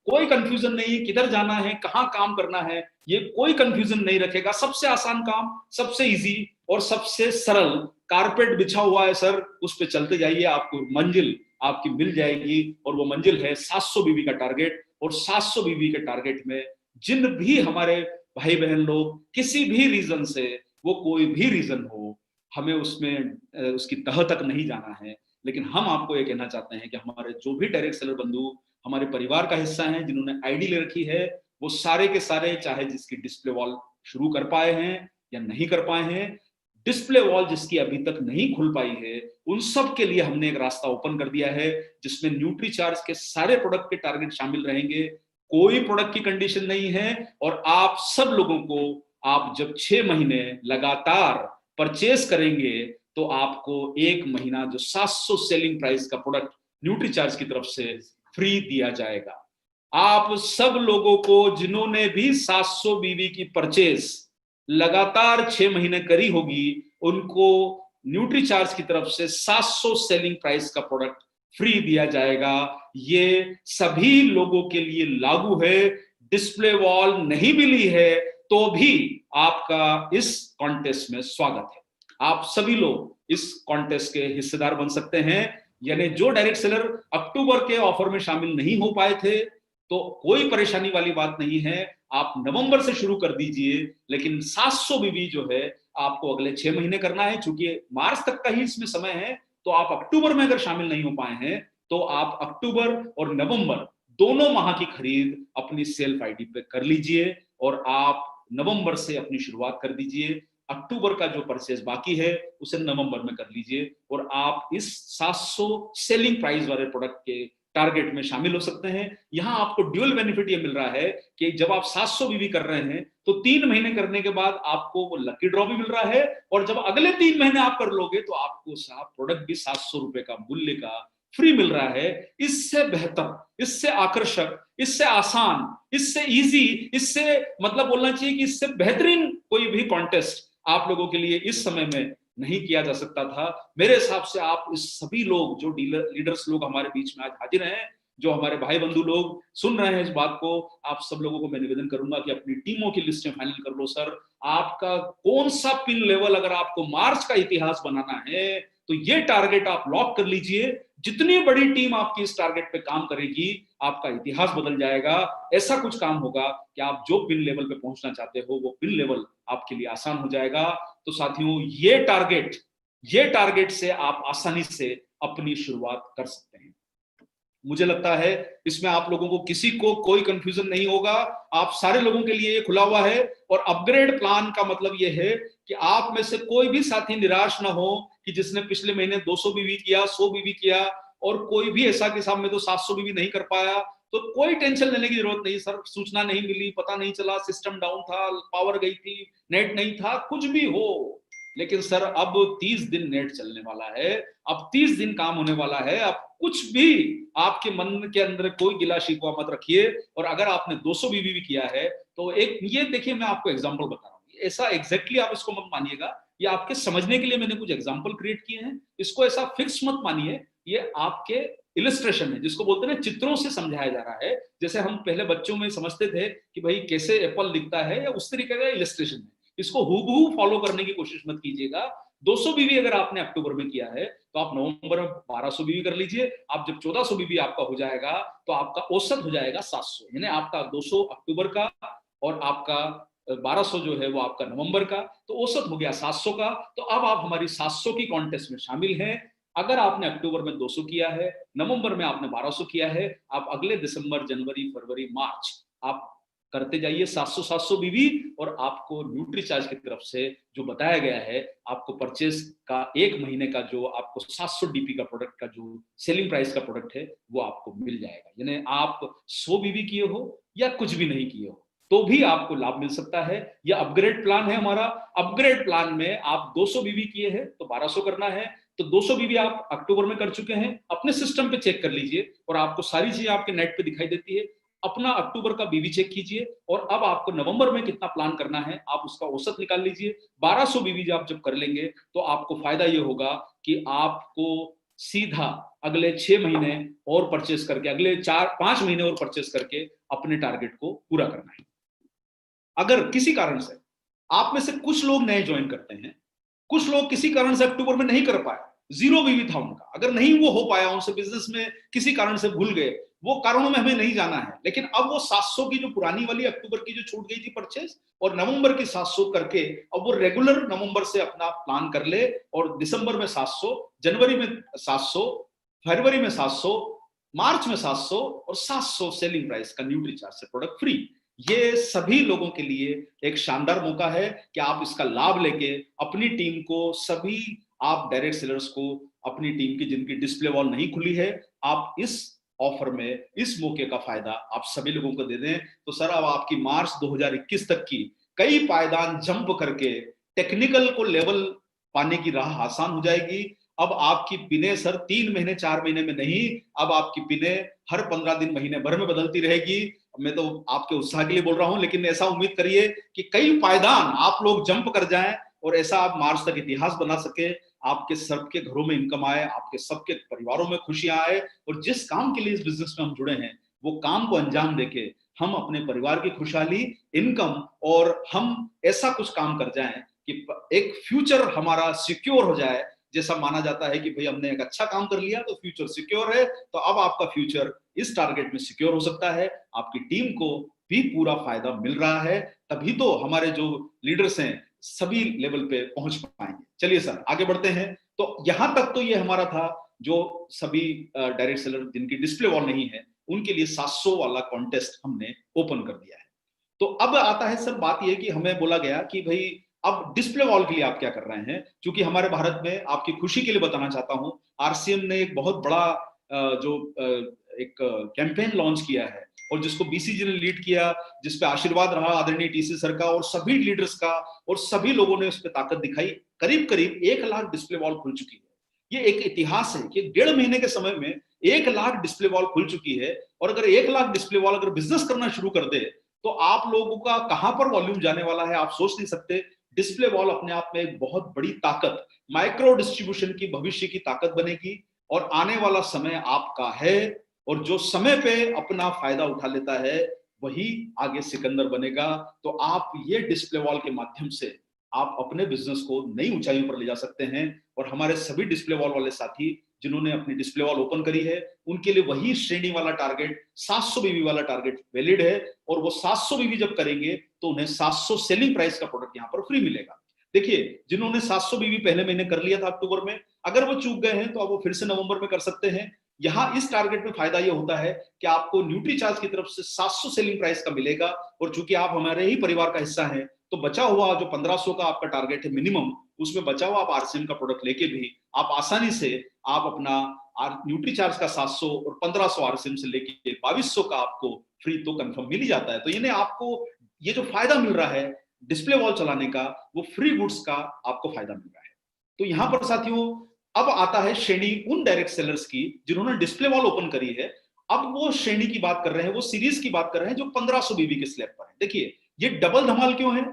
कोई कंफ्यूजन नहीं, किधर जाना है, कहां काम करना है, ये कोई कंफ्यूजन नहीं रखेगा। सबसे आसान काम, सबसे इजी और सबसे सरल, कारपेट बिछा हुआ है सर, उस पे चलते जाइए, आपको मंजिल आपकी मिल जाएगी। और वो मंजिल है 700 बीबी का टारगेट। और 700 बीबी के टारगेट में जिन भी हमारे भाई बहन लोग किसी भी रीजन से, वो कोई भी रीजन हो, हमें उसमें उसकी तह तक नहीं जाना है। लेकिन हम आपको ये कहना चाहते हैं कि हमारे जो भी डायरेक्ट सेलर बंधु हमारे परिवार का हिस्सा हैं, जिन्होंने आईडी ले रखी है, वो सारे के सारे, चाहे जिसकी डिस्प्ले वॉल शुरू कर पाए हैं या नहीं कर पाए हैं, डिस्प्ले वॉल जिसकी अभी तक नहीं खुल पाई है, उन सब के लिए हमने एक रास्ता ओपन कर दिया है, जिसमें न्यूट्रीचार्ज के सारे प्रोडक्ट के टारगेट शामिल रहेंगे। कोई प्रोडक्ट की कंडीशन नहीं है। और आप सब लोगों को, आप जब 6 महीने लगातार परचेस करेंगे तो आपको 1 महीना जो 700 सेलिंग प्राइस का प्रोडक्ट न्यूट्रीचार्ज की तरफ से फ्री दिया जाएगा। आप सब लोगों को जिन्होंने भी 700 बीबी की परचेस लगातार 6 महीने करी होगी, उनको न्यूट्रीचार्ज की तरफ से 700 सेलिंग प्राइस का प्रोडक्ट फ्री दिया जाएगा। ये सभी लोगों के लिए लागू है। डिस्प्ले वॉल नहीं मिली है तो भी आपका इस कॉन्टेस्ट में स्वागत है। आप सभी लोग इस कॉन्टेस्ट के हिस्सेदार बन सकते हैं। यानी जो डायरेक्ट सेलर अक्टूबर के ऑफर में शामिल नहीं हो पाए थे, तो कोई परेशानी वाली बात नहीं है, आप नवंबर से शुरू कर दीजिए। लेकिन 700 बीबी जो है आपको अगले 6 महीने करना है। चूंकि मार्च तक का ही इसमें समय है, तो आप अक्टूबर में अगर शामिल नहीं हो पाए हैं तो आप अक्टूबर और नवंबर दोनों माह की खरीद अपनी सेल्फ आईडी पे कर लीजिए और आप नवंबर से अपनी शुरुआत कर दीजिए। अक्टूबर का जो परचेज बाकी है उसे नवंबर में कर लीजिए और आप इस 700 सेलिंग प्राइस वाले प्रोडक्ट के टारगेट में शामिल हो सकते हैं। यहां आपको ड्यूअल बेनिफिट ये मिल रहा है कि जब आप 700 बीबी कर रहे हैं तो 3 महीने करने के बाद आपको वो लकी ड्रॉ भी मिल रहा है, और जब अगले 3 महीने आप कर लोगे तो आपको साहब प्रोडक्ट भी 700 रुपए का मूल्य का फ्री मिल रहा है, इससे बेहतर, इससे आकर्षक, इससे आसान, इससे इजी, इससे मतलब बोलना चाहिए कि इससे बेहतरीन कोई भी कॉन्टेस्ट आप लोगों के लिए इस समय में नहीं किया जा सकता था। मेरे हिसाब से आप इस सभी लोग जो लीडर्स लोग हमारे बीच में आज हाजिर हैं, जो हमारे भाई बंधु लोग सुन रहे हैं इस बात को, आप सब लोगों को मैं निवेदन करूंगा कि अपनी टीमों की लिस्टें फाइनल कर लो। सर, आपका कौन सा पिन लेवल अगर आपको मार्च का इतिहास बनाना है तो ये टारगेट आप लॉक कर लीजिए। जितनी बड़ी टीम आपकी इस टारगेट पे काम करेगी, आपका इतिहास बदल जाएगा। ऐसा कुछ काम होगा कि आप जो पिन लेवल पे पहुंचना चाहते हो वो पिन लेवल आपके लिए आसान हो जाएगा। तो साथियों, ये टारगेट से आप आसानी से अपनी शुरुआत कर सकते हैं। मुझे लगता है इसमें आप लोगों को किसी को कोई कंफ्यूजन नहीं होगा। आप सारे लोगों के लिए ये खुला हुआ है। और अपग्रेड प्लान का मतलब ये है कि आप में से कोई भी साथी निराश ना हो कि जिसने पिछले महीने 200 बीवी किया, 100 बीवी किया, और कोई भी ऐसा कि साहब मैं तो 700 बीवी नहीं कर पाया। तो कोई टेंशन लेने की जरूरत नहीं सर, सूचना नहीं मिली, पता नहीं चला, सिस्टम डाउन था, पावर गई थी, नेट नहीं था, कुछ भी हो, लेकिन सर अब 30 दिन नेट चलने वाला है, अब 30 दिन काम होने वाला है। अब कुछ भी आपके मन के अंदर कोई गिला शिकवा मत रखिए। और अगर आपने 200 बीवी भी किया है तो एक ये देखिए, मैं आपको एग्जांपल बता रहा हूँ, ऐसा एग्जैक्टली आप इसको मत मानिएगा, ये आपके समझने के लिए मैंने कुछ एग्जांपल क्रिएट किए हैं, इसको ऐसा फिक्स मत मानिए। ये आपके इलस्ट्रेशन है, जिसको बोलते हैं चित्रों से समझाया जा रहा है। जैसे हम पहले बच्चों में समझते थे कि भाई कैसे एप्पल दिखता है, या उस तरीके का इलस्ट्रेशन है। इसको हूबहू फॉलो करने की कोशिश मत कीजिएगा। 200 बीवी अगर आपने अक्टूबर में किया है तो आप नवंबर में 1200 बीवी कर लीजिए। आप जब 1400 बीवी आपका हो जाएगा तो आपका औसत हो जाएगा 700, यानी आपका 200 अक्टूबर का और आपका 1200 जो है वो आपका नवंबर का, तो औसत हो गया 700 का। तो अब आप हमारी 700 की कॉन्टेस्ट में शामिल हैं। अगर आपने अक्टूबर में 200 किया है, नवंबर में आपने 1200 किया है, आप अगले दिसंबर, जनवरी, फरवरी, मार्च आप करते जाइए 700 बीवी। और आपको न्यूट्रीचार्ज की तरफ से जो बताया गया है, आपको परचेज का 1 महीने का जो आपको 700 डीपी का प्रोडक्ट का जो सेलिंग प्राइस का प्रोडक्ट है वो आपको मिल जाएगा। यानी आप 100 बीवी किए हो या कुछ भी नहीं किए हो तो भी आपको लाभ मिल सकता है। यह अपग्रेड प्लान है हमारा। अपग्रेड प्लान में आप 200 बीवी किए हैं तो 1200 करना है। तो 200 बीवी आप अक्टूबर में कर चुके हैं, अपने सिस्टम पे चेक कर लीजिए और आपको सारी चीजें आपके नेट पे दिखाई देती है। अपना अक्टूबर का बीवी चेक कीजिए और अब आपको नवंबर में कितना प्लान करना है आप उसका औसत निकाल लीजिए। 1200 बीवी आप जब कर लेंगे तो आपको फायदा ये होगा कि आपको सीधा अगले 6 महीने और परचेस करके, अगले 4-5 महीने और परचेस करके अपने टारगेट को पूरा करना है। अगर किसी कारण से आप में से कुछ लोग नए ज्वाइन करते हैं, कुछ लोग किसी कारण से अक्टूबर में नहीं कर पाए, 0 बीवी था उनका, अगर नहीं वो हो पाया, उनसे बिजनेस में किसी कारण से भूल गए, वो कारणों में हमें नहीं जाना है। लेकिन अब वो 700 की जो पुरानी वाली अक्टूबर की जो छूट गई थी परचेस और नवंबर की 700 करके अब वो रेगुलर नवंबर से अपना प्लान कर ले और दिसंबर में 700, जनवरी में 700, फरवरी में 700, मार्च में 700 और 700 सेलिंग प्राइस का न्यूट्रीचार्ज से प्रोडक्ट फ्री। ये सभी लोगों के लिए एक शानदार मौका है कि आप इसका लाभ लेके अपनी टीम को, सभी आप डायरेक्ट सेलर्स को, अपनी टीम की जिनकी डिस्प्ले वॉल नहीं खुली है, आप इस ऑफर में, इस मौके का फायदा आप सभी लोगों को दे दें। तो सर अब आपकी मार्च 2021 तक की कई पायदान जंप करके टेक्निकल को लेवल पाने की राह आसान हो जाएगी। अब आपकी पिने सर 3 महीने 4 महीने में नहीं, अब आपकी पिने हर 15 दिन, महीने भर में बदलती रहेगी। मैं तो आपके उत्साह के लिए बोल रहा हूं, लेकिन ऐसा उम्मीद करिए कि कई पायदान आप लोग जंप कर जाएं और ऐसा आप मार्च तक इतिहास बना सके, आपके सबके घरों में इनकम आए, आपके सबके परिवारों में खुशियां आए और जिस काम के लिए इस बिजनेस में हम जुड़े हैं वो काम को अंजाम देके हम अपने परिवार की खुशहाली, इनकम और हम ऐसा कुछ काम कर जाएं कि एक फ्यूचर हमारा सिक्योर हो जाए। जैसा माना जाता है कि भाई हमने एक अच्छा काम कर लिया तो फ्यूचर सिक्योर है, तो अब आपका फ्यूचर इस टारगेट में सिक्योर हो सकता है। आपकी टीम को भी पूरा फायदा मिल रहा है, तभी तो हमारे जो लीडर्स हैं सभी लेवल पे पहुंच पाएंगे। चलिए सर आगे बढ़ते हैं। तो यहां तक तो ये हमारा था, जो सभी डायरेक्ट सेलर जिनकी डिस्प्ले वॉल नहीं है उनके लिए 700 वाला कॉन्टेस्ट हमने ओपन कर दिया है। तो अब आता है सर बात यह कि हमें बोला गया कि भाई अब डिस्प्ले वॉल के लिए आप क्या कर रहे हैं। क्योंकि हमारे भारत में, आपकी खुशी के लिए बताना चाहता हूं, आरसीएम ने एक बहुत बड़ा एक कैंपेन लॉन्च किया है और जिसको बीसीजी ने लीड किया, जिसपे आशीर्वाद रहा आदरणीय टीसी सर का और सभी लीडर्स का, और सभी लोगों ने उस पर ताकत दिखाई। करीब करीब 1 लाख डिस्प्ले वॉल खुल चुकी है। ये एक इतिहास है कि 1.5 महीने के समय में 1 लाख डिस्प्ले वॉल खुल चुकी है, और अगर 1 लाख डिस्प्ले वॉल अगर बिजनेस करना शुरू कर दे तो आप लोगों का कहां पर वॉल्यूम जाने वाला है आप सोच नहीं सकते। डिस्प्ले वॉल अपने आप में एक बहुत बड़ी ताकत, माइक्रो डिस्ट्रीब्यूशन की भविष्य की ताकत बनेगी, और आने वाला समय आपका है, और जो समय पे अपना फायदा उठा लेता है वही आगे सिकंदर बनेगा। तो आप ये डिस्प्ले वॉल के माध्यम से आप अपने बिजनेस को नई ऊंचाइयों पर ले जा सकते हैं। और हमारे सभी डिस्प्ले वॉल वाले साथी जिन्होंने अपनी डिस्प्ले वॉल ओपन करी है, उनके लिए वही श्रेणी वाला टारगेट 700 बीवी वाला टारगेट वैलिड है, और वो 700 बीवी जब करेंगे तो उन्हें 700 सेलिंग प्राइस का प्रोडक्ट यहाँ पर फ्री मिलेगा। देखिए, जिन्होंने 700 बीवी पहले महीने कर लिया था अक्टूबर में, अगर वो चूक गए हैं तो अब वो फिर से नवंबर में कर सकते हैं। यहाँ इस टारगेट में फायदा ये होता है कि आपको न्यूट्रीचार्ज की तरफ से 700 सेलिंग प्राइस का मिलेगा, और चूंकि आप हमारे ही परिवार का हिस्सा हैं तो बचा हुआ जो 1500 का आपका टारगेट है मिनिमम, उसमें बचा हुआ आप आरसीएम का प्रोडक्ट लेके भी आप आसानी से आप अपना न्यूट्रीचार्ज का 700 और 1500 आरसीएम से लेके 2200 का आपको फ्री तो कंफर्म मिल ही जाता है। तो यानी आपको ये जो फायदा मिल रहा है डिस्प्ले वॉल चलाने का, वो फ्री गुड्स का आपको फायदा मिल रहा है। तो यहां पर साथियों अब आता है श्रेणी उन डायरेक्ट सेलर्स की जिन्होंने डिस्प्ले वॉल ओपन करी है। अब वो श्रेणी की बात कर रहे हैं, वो सीरीज की बात कर रहे हैं जो 1500 बीबी के स्लैब पर है। देखिए, ये डबल धमाल क्यों है?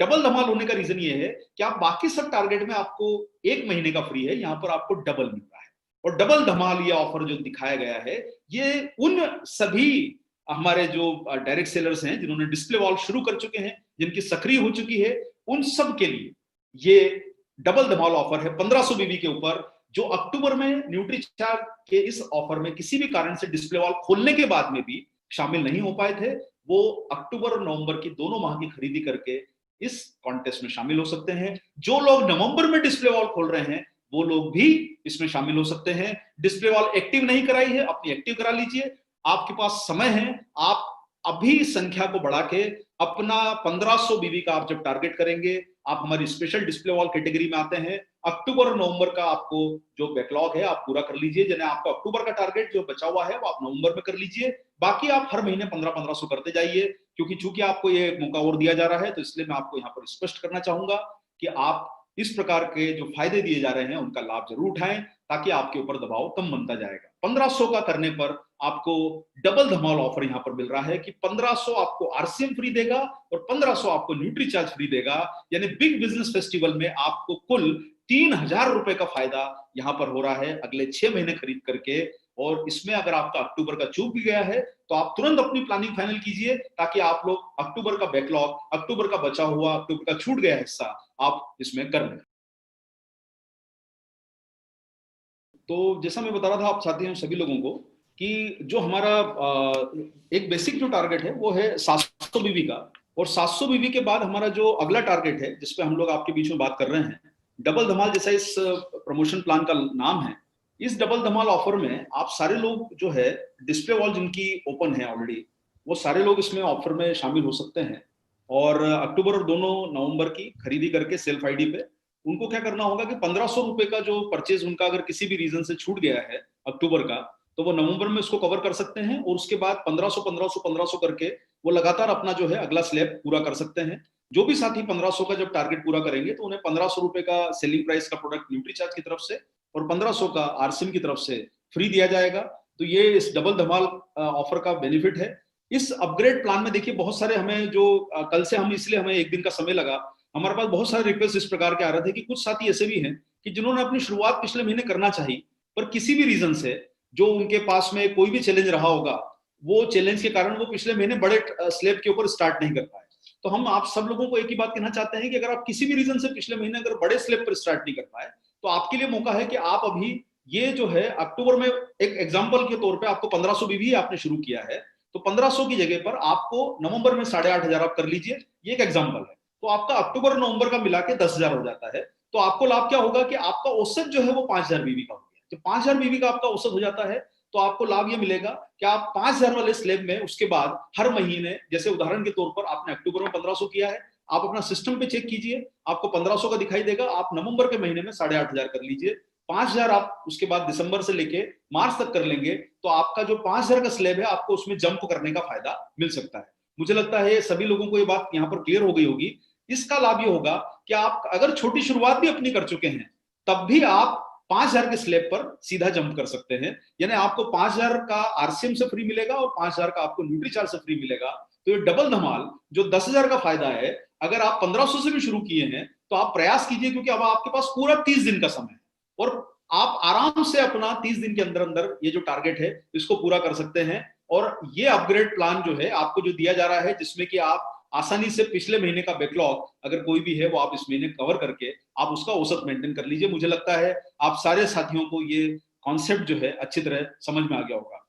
डबल धमाल होने का रीजन ये है कि आप बाकी सब टारगेट में आपको 1 महीने का फ्री है, यहां पर आपको डबल मिल रहा है। और डबल धमाल ये ऑफर जो दिखाया गया है, ये उन सभी हमारे जो डायरेक्ट सेलर्स हैं जिन्होंने डिस्प्ले वॉल शुरू कर चुके हैं, जिनकी सक्रिय हो चुकी है, उन सब के लिए ये डबल धमाल ऑफर है 1500 बीबी के ऊपर। जो अक्टूबर में न्यूट्रीचार्ज के इस ऑफर में किसी भी कारण से डिस्प्ले वॉल खोलने के बाद में भी शामिल नहीं हो पाए थे, वो अक्टूबर और नवंबर की दोनों माह की खरीदी करके इस कॉन्टेस्ट में शामिल हो सकते हैं। जो लोग नवंबर में डिस्प्ले वॉल खोल रहे हैं वो लोग भी इसमें शामिल हो सकते हैं। डिस्प्ले वॉल एक्टिव नहीं कराई है, अपनी एक्टिव करा लीजिए, आपके पास समय है। आप अभी संख्या को बढ़ा के अपना 1500 बीबी का आप जब टारगेट करेंगे, आप हमारी स्पेशल डिस्प्ले वॉल कैटेगरी में आते हैं। अक्टूबर और नवंबर का आपको जो बैकलॉग है आप पूरा कर लीजिए। जिन्हें आपका अक्टूबर का टारगेट जो बचा हुआ है वो आप नवंबर में कर लीजिए, बाकी आप हर महीने 1500 करते जाइए। क्योंकि चूंकि आपको ये मौका और दिया जा रहा है, तो इसलिए मैं आपको यहाँ पर स्पष्ट करना चाहूंगा कि आप इस प्रकार के जो फायदे दिए जा रहे हैं उनका लाभ जरूर उठाएं, ताकि आपके ऊपर दबाव कम बनता जाएगा। 1500 का करने पर आपको डबल धमाल ऑफर यहां पर मिल रहा है कि 1500 आपको आरसीएम फ्री देगा और 1500 आपको न्यूट्रीचार्ज फ्री देगा। यानी बिग बिजनेस फेस्टिवल में आपको कुल 3000 रुपए का फायदा यहां पर हो रहा है अगले 6 महीने खरीद करके। और इसमें अगर आपका अक्टूबर का चूक भी गया है तो आप तुरंत अपनी प्लानिंग फाइनल कीजिए, ताकि आप लोग अक्टूबर का बैकलॉग, अक्टूबर का बचा हुआ, अक्टूबर का छूट गया हिस्सा आप इसमें कर लें। तो जैसा मैं बता रहा था आप साथियों सभी लोगों को कि जो हमारा एक बेसिक जो टारगेट है वो है 700 बीवी का, और 700 बीवी के बाद हमारा जो अगला टारगेट है जिसपे हम लोग आपके बीच में बात कर रहे हैं, डबल धमाल जैसा इस प्रमोशन प्लान का नाम है। इस डबल धमाल ऑफर में आप सारे लोग जो है डिस्प्ले वॉल जिनकी ओपन है ऑलरेडी, वो सारे लोग इसमें ऑफर में शामिल हो सकते हैं। और अक्टूबर और दोनों नवंबर की खरीदी करके सेल्फ आईडी पे उनको क्या करना होगा कि 1500 रुपए का जो परचेज उनका अगर किसी भी रीजन से छूट गया है अक्टूबर का, तो वो नवंबर में उसको कवर कर सकते हैं, और उसके बाद 1500 करके वो लगातार अपना जो है अगला स्लैब पूरा कर सकते हैं। जो भी साथी 1500 का जब टारगेट पूरा करेंगे तो उन्हें 1500 रुपए का सेलिंग प्राइस का प्रोडक्ट न्यूट्रीचार्ज की तरफ से और 1500 का आरसीएम की तरफ से फ्री दिया जाएगा। तो ये इस डबल धमाल ऑफर का बेनिफिट है। इस अपग्रेड प्लान में देखिए बहुत सारे हमें जो कल से हम, इसलिए हमें एक दिन का समय लगा, हमारे पास बहुत सारे रिक्वेस्ट इस प्रकार के आ रहे थे कि कुछ साथी ऐसे भी हैं कि जिन्होंने अपनी शुरुआत पिछले महीने करना चाहिए, पर किसी भी रीजन से जो उनके पास में कोई भी चैलेंज रहा होगा, वो चैलेंज के कारण वो पिछले महीने बड़े स्लैब के ऊपर स्टार्ट नहीं कर पाए। तो हम आप सब लोगों को एक ही बात कहना चाहते हैं कि अगर आप किसी भी रीजन से पिछले महीने अगर बड़े स्लैब पर स्टार्ट नहीं कर पाए, तो आपके लिए मौका है कि आप अभी ये जो है अक्टूबर में एक एग्जाम्पल के तौर पर आपको 1500 बीवी आपने शुरू किया है, तो 1500 की जगह पर आपको नवंबर में 8500 आप कर लीजिए। ये एक एग्जाम्पल है। तो आपका अक्टूबर और नवंबर का मिला के 10,000 हो जाता है। तो आपको लाभ क्या होगा कि आपका औसत जो है वो 5000 बीवी का हो गया। जब 5000 बीवी का आपका औसत हो जाता है तो आपको लाभ ये मिलेगा कि आप 5000 वाले स्लैब में उसके बाद हर महीने, जैसे उदाहरण के तौर पर आपने अक्टूबर में 1500 किया है, आप अपना सिस्टम पे चेक कीजिए, आपको 1500 का दिखाई देगा। आप नवंबर के महीने में 8500 कर लीजिए, 5000 आप उसके बाद दिसंबर से लेके मार्च तक कर लेंगे, तो आपका जो 5000 का स्लैब है आपको उसमें जंप करने का फायदा मिल सकता है। मुझे लगता है सभी लोगों को ये बात यहाँ पर क्लियर हो गई होगी। इसका लाभ ये होगा कि आप अगर छोटी शुरुआत भी अपनी कर चुके हैं, तब भी आप 5,000 के स्लैब पर सीधा जंप कर सकते हैं। यानी आपको 5,000 का आरसीएम से फ्री मिलेगा और 5,000 का आपको न्यूट्रीचार्ज से फ्री मिलेगा। तो ये डबल धमाल जो 10,000 का फायदा है, अगर आप 1500 से भी शुरू किए हैं तो आप प्रयास कीजिए, क्योंकि अब आपके पास पूरा 30 दिन का समय है और आप आराम से अपना 30 दिन के अंदर अंदर ये जो टारगेट है इसको पूरा कर सकते हैं। और ये अपग्रेड प्लान जो है आपको जो दिया जा रहा है, जिसमें कि आप आसानी से पिछले महीने का बैकलॉग अगर कोई भी है वो आप इस महीने कवर करके आप उसका औसत मेंटेन कर लीजिए। मुझे लगता है आप सारे साथियों को ये कॉन्सेप्ट जो है अच्छी तरह समझ में आ गया होगा।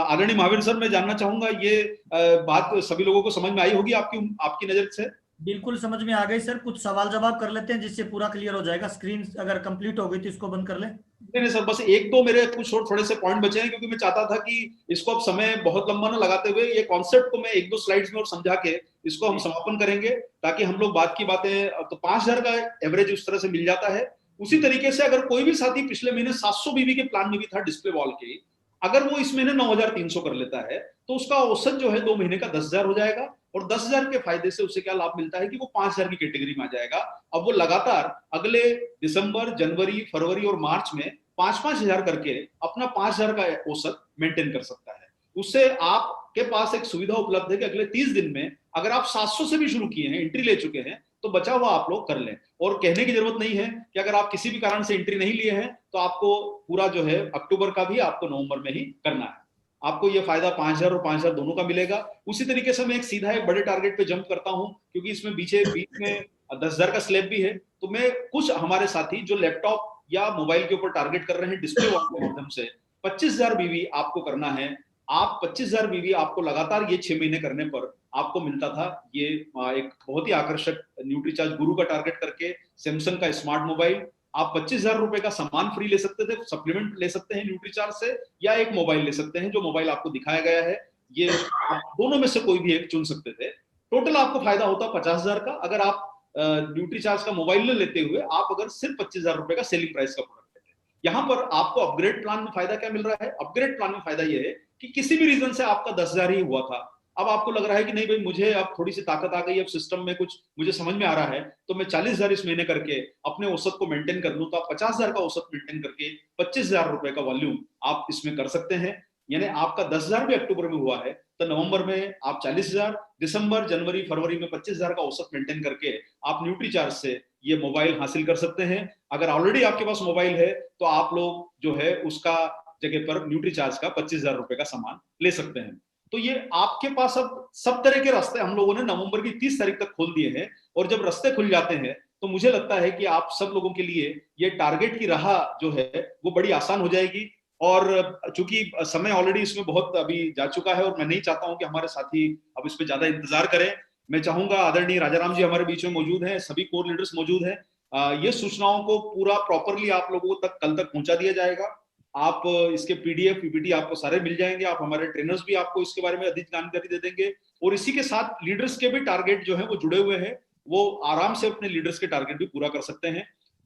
आदरणीय महावीर सर, मैं जानना चाहूंगा ये बात सभी लोगों को समझ में आई होगी आपकी नजर से? बिल्कुल समझ में आ गई सर। कुछ सवाल जवाब कर लेते हैं जिससे पूरा क्लियर हो जाएगा। स्क्रीन अगर कंप्लीट हो गई तो इसको बंद कर ले। नहीं सर, बस एक दो मेरे कुछ थोड़े से पॉइंट बचे हैं, क्योंकि मैं चाहता था कि इसको अब समय बहुत लंबा ना लगाते हुए ये कॉन्सेप्ट को मैं एक दो स्लाइड्स में और समझा के इसको हम समापन करेंगे, ताकि हम लोग बात की बातें, तो 5,000 का एवरेज उस तरह से मिल जाता है। उसी तरीके से अगर कोई भी साथी पिछले महीने 700 बीबी के प्लान में भी था डिस्प्ले वॉल के, अगर वो इस महीने 9,300 कर लेता है तो उसका औसत जो है 2 महीने का 10,000 हो जाएगा। और 10,000 के फायदे से उसे क्या लाभ मिलता है कि वो 5,000 की कैटेगरी में आ जाएगा। अब वो लगातार अगले दिसंबर, जनवरी, फरवरी और मार्च में 5,000 करके अपना 5,000 का औसत मेंटेन कर सकता है। उससे आपके पास एक सुविधा उपलब्ध है कि अगले 30 दिन में अगर आप 700 से भी शुरू किए हैं, एंट्री ले चुके हैं, तो बचा हुआ आप लोग कर लें। और कहने की जरूरत नहीं है कि अगर आप किसी भी कारण से एंट्री नहीं लिए हैं तो आपको पूरा जो है अक्टूबर का भी आपको नवंबर में ही करना है। आपको ये फायदा 5,000 और 5,000 दोनों का मिलेगा। उसी तरीके से मैं एक सीधा एक बड़े टारगेट पे जंप करता हूं, क्योंकि इसमें बीच में 10,000 का स्लैब भी है। तो मैं कुछ हमारे साथी जो लैपटॉप या मोबाइल के ऊपर टारगेट कर रहे हैं डिस्प्ले वॉल के माध्यम से 25,000 बीवी आपको करना है। आप 25,000 बीवी आपको लगातार ये 6 महीने करने पर आपको मिलता था ये एक बहुत ही आकर्षक न्यूट्रीचार्ज गुरु का टारगेट करके सैमसंग का स्मार्ट मोबाइल। आप 25,000 रुपए का सामान फ्री ले सकते थे, सप्लीमेंट ले सकते हैं न्यूट्रीचार्ज से, या एक मोबाइल ले सकते हैं। जो मोबाइल आपको दिखाया गया है ये आप दोनों में से कोई भी एक चुन सकते थे। टोटल आपको फायदा होता 50,000 का। अगर आप न्यूट्रीचार्ज का मोबाइल न लेते हुए आप अगर सिर्फ 25,000 रुपए का सेलिंग प्राइस का प्रोडक्ट लेते, यहाँ पर आपको अपग्रेड प्लान में फायदा क्या मिल रहा है? अपग्रेड प्लान में फायदा यह है कि किसी भी रीजन से आपका 10,000 ही हुआ था, अब आपको लग रहा है कि नहीं भाई मुझे अब थोड़ी सी ताकत आ गई, अब सिस्टम में कुछ मुझे समझ में आ रहा है, तो मैं 40,000 इस महीने करके अपने औसत को मेंटेन कर लूं, तो आप 50,000 का औसत मेंटेन करके 25,000 रुपए का वॉल्यूम आप इसमें कर सकते हैं। यानी आपका 10,000 भी अक्टूबर में हुआ है तो नवंबर में आप 40,000, दिसंबर, जनवरी, फरवरी में 25,000 का औसत मेंटेन करके आप न्यूट्रीचार्ज से ये मोबाइल हासिल कर सकते हैं। अगर ऑलरेडी आपके पास मोबाइल है तो आप लोग जो है उसका जगह पर न्यूट्रीचार्ज का 25,000 रुपए का सामान ले सकते हैं। तो ये आपके पास अब सब तरह के रास्ते हम लोगों ने नवंबर की 30 तारीख तक खोल दिए हैं। और जब रास्ते खुल जाते हैं तो मुझे लगता है कि आप सब लोगों के लिए ये टारगेट की राह जो है वो बड़ी आसान हो जाएगी। और चूंकि समय ऑलरेडी इसमें बहुत अभी जा चुका है और मैं नहीं चाहता हूं कि हमारे साथी अब इस पे ज्यादा इंतजार करें। मैं चाहूंगा आदरणीय राजाराम जी हमारे बीच में मौजूद हैं, सभी कोर लीडर्स मौजूद हैं। ये सूचनाओं को पूरा प्रॉपरली आप लोगों तक कल तक पहुंचा दिया जाएगा। आप इसके पीडीएफ पीपीटी आपको सारे मिल जाएंगे। आप हमारे ट्रेनर्स भी आपको इसके बारे में अधिक जानकारी दे देंगे। और इसी के साथ लीडर्स के भी टारगेट जो है वो जुड़े हुए हैं, वो आराम से अपने लीडर्स के टारगेट भी पूरा कर सकते हैं।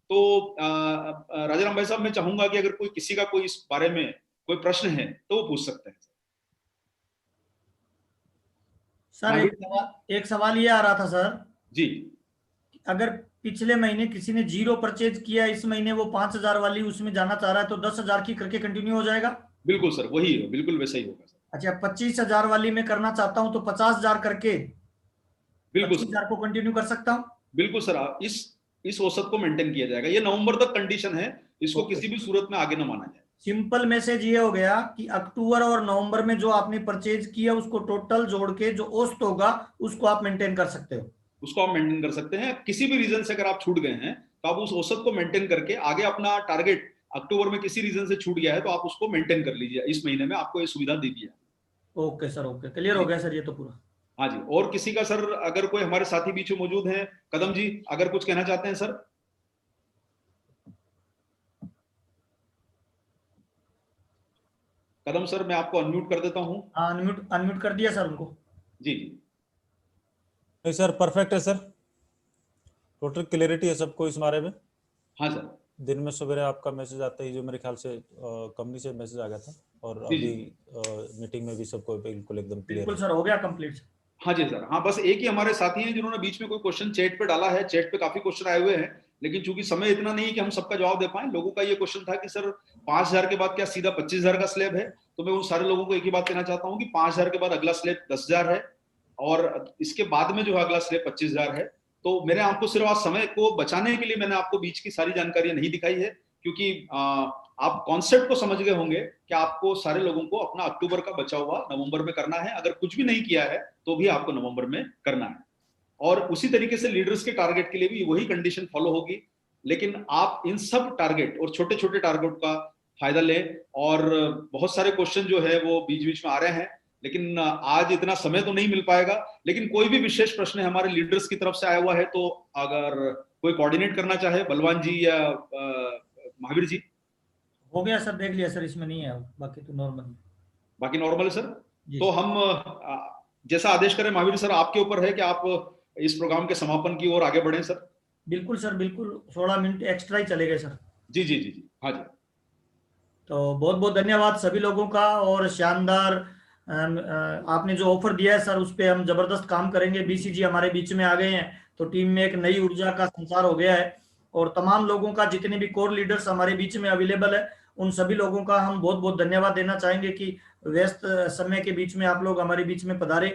तो राजाराम भाई साहब, मैं चाहूंगा कि अगर कोई किसी का कोई इस बारे में कोई प्रश्न है तो वो पूछ सकते हैं। सर एक सवाल ये आ रहा था सर जी, अगर पिछले महीने किसी ने 0 परचेज किया, इस महीने वो 5,000 वाली उसमें जाना चाह रहा है तो 10,000 की करके कंटिन्यू हो जाएगा? बिल्कुल सर, वही है, बिल्कुल वैसा ही होगा सर। अच्छा, 25,000 वाली में करना चाहता हूं तो 50,000 करके बिल्कुल 25,000 को कंटिन्यू कर सकता हूं? बिल्कुल सर, इस औसत को मेंटेन किया जाएगा। ये नवंबर तक कंडीशन है, इसको किसी भी सूरत में आगे न माना जाए। सिंपल मैसेज ये हो गया कि अक्टूबर और नवंबर में जो आपने परचेज किया उसको टोटल जोड़ के जो औसत होगा उसको आप मेंटेन कर सकते हो। उसको आप मेंटेन कर सकते हैं। किसी भी रीजन से अगर आप छूट गए हैं तो आप उस औसत को मेंटेन करके आगे अपना टारगेट, अक्टूबर में किसी रीजन से छूट गया है तो आप उसको मेंटेन कर लीजिए। इस महीने में आपको ये सुविधा दी गई है। ओके सर, ओके, क्लियर हो गया सर ये तो पूरा। हाँ जी, और किसी का सर अगर कोई हमारे साथी बीच में मौजूद हैं, कदम जी अगर कुछ कहना चाहते हैं सर? कदम सर, मैं आपको अनम्यूट कर देता हूं। अनम्यूट कर दिया सर उनको। जी जी, नहीं सर, परफेक्ट है सर, टोटल क्लियरिटी है सबको इस बारे में। हाँ सर, दिन में सवेरे आपका मैसेज आता ही, जो मेरे ख्याल से कंपनी से मैसेज आ गया था, और अभी मीटिंग में भी सबको बिल्कुल एकदम क्लियर। बिल्कुल सर, हो गया कंप्लीट। हाँ जी सर, हाँ बस एक ही हमारे साथी हैं जिन्होंने बीच में कोई क्वेश्चन चैट पे डाला है। चैट पे काफी क्वेश्चन आए हुए हैं, लेकिन चूंकि समय इतना नहीं है कि हम सबका जवाब दे पाए, लोगों का ये क्वेश्चन था कि सर 5,000 के बाद क्या सीधा 25,000 का स्लैब है? तो मैं उन सारे लोगों को एक ही बात कहना चाहता हूँ कि 5,000 के बाद अगला स्लैब 10,000 है और इसके बाद में जो है अगला स्लैब 25,000 है। तो मैंने आपको सिर्फ आज समय को बचाने के लिए मैंने आपको बीच की सारी जानकारियां नहीं दिखाई है, क्योंकि आप कॉन्सेप्ट को समझ गए होंगे कि आपको सारे लोगों को अपना अक्टूबर का बचा हुआ नवंबर में करना है। अगर कुछ भी नहीं किया है तो भी आपको नवंबर में करना है, और उसी तरीके से लीडर्स के टारगेट के लिए भी वही कंडीशन फॉलो होगी। लेकिन आप इन सब टारगेट और छोटे छोटे टारगेट का फायदा लें। और बहुत सारे क्वेश्चन जो है वो बीच बीच में आ रहे हैं, लेकिन आज इतना समय तो नहीं मिल पाएगा। लेकिन कोई भी विशेष प्रश्न है हमारे लीडर्स की तरफ से आया हुआ है तो अगर कोई कोऑर्डिनेट करना चाहे, बलवान जी या महावीर जी। हो गया सर, देख लिया सर, इसमें नहीं है, बाकी तो नॉर्मल। बाकी नॉर्मल है सर। जी तो हम जैसा आदेश करें महावीर सर, आपके ऊपर है कि आप इस प्रोग्राम के समापन की ओर आगे बढ़ें सर। बिल्कुल सर, बिल्कुल 16 मिनट एक्स्ट्रा ही चलेगा सर। जी जी जी जी, हाँ जी। तो बहुत बहुत धन्यवाद सभी लोगों का, और शानदार आपने जो ऑफर दिया है सर उस पे हम जबरदस्त काम करेंगे। बीसीजी हमारे बीच में आ गए हैं तो टीम में एक नई ऊर्जा का संचार हो गया है, और तमाम लोगों का, जितने भी कोर लीडर्स हमारे बीच में अवेलेबल है, उन सभी लोगों का हम बहुत बहुत धन्यवाद देना चाहेंगे कि व्यस्त समय के बीच में आप लोग हमारे बीच में पधारे,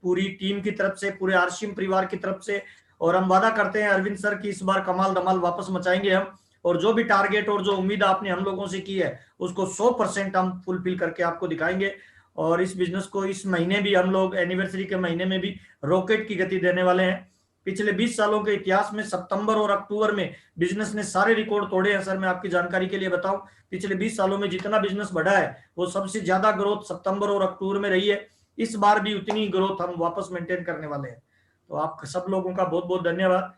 पूरी टीम की तरफ से, पूरे आरसीएम परिवार की तरफ से। और हम वादा करते हैं अरविंद सर की इस बार कमाल धमाल वापस मचाएंगे हम, और जो भी टारगेट और जो उम्मीद आपने हम लोगों से की है उसको 100% हम फुलफिल करके आपको दिखाएंगे। और इस बिजनेस को इस महीने भी हम लोग एनिवर्सरी के महीने में भी रॉकेट की गति देने वाले हैं। पिछले 20 सालों के इतिहास में सितंबर और अक्टूबर में बिजनेस ने सारे रिकॉर्ड तोड़े हैं सर। मैं आपकी जानकारी के लिए बताऊं, पिछले 20 सालों में जितना बिजनेस बढ़ा है वो सबसे ज्यादा ग्रोथ सितंबर और अक्टूबर में रही है। इस बार भी उतनी ग्रोथ हम वापस मेंटेन करने वाले हैं। तो आप सब लोगों का बहुत बहुत धन्यवाद।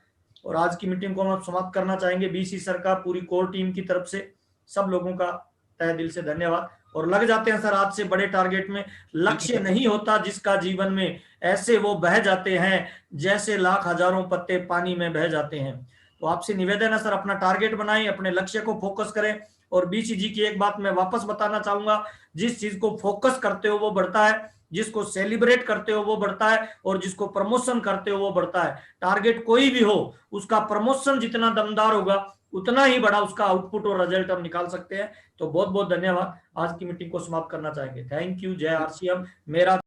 और आज की मीटिंग को हम समाप्त करना चाहेंगे। बीसी सर का, पूरी कोर टीम की तरफ से सब लोगों का तहे दिल से धन्यवाद। और लग जाते हैं सर आज से बड़े टारगेट में। लक्ष्य नहीं होता जिसका जीवन में, ऐसे वो बह जाते हैं जैसे लाख हजारों पत्ते पानी में बह जाते हैं। तो आपसे निवेदन है सर, अपना टारगेट बनाएं, अपने लक्ष्य को फोकस करें। और बीसीजी की एक बात मैं वापस बताना चाहूंगा, जिस चीज को फोकस करते हो वो बढ़ता है, जिसको सेलिब्रेट करते हो वो बढ़ता है, और जिसको प्रमोशन करते हो वो बढ़ता है। टारगेट कोई भी हो, उसका प्रमोशन जितना दमदार होगा उतना ही बड़ा उसका आउटपुट और रिजल्ट हम निकाल सकते हैं। तो बहुत बहुत धन्यवाद। आज की मीटिंग को समाप्त करना चाहेंगे। Thank you. जय आरसीएम। मेरा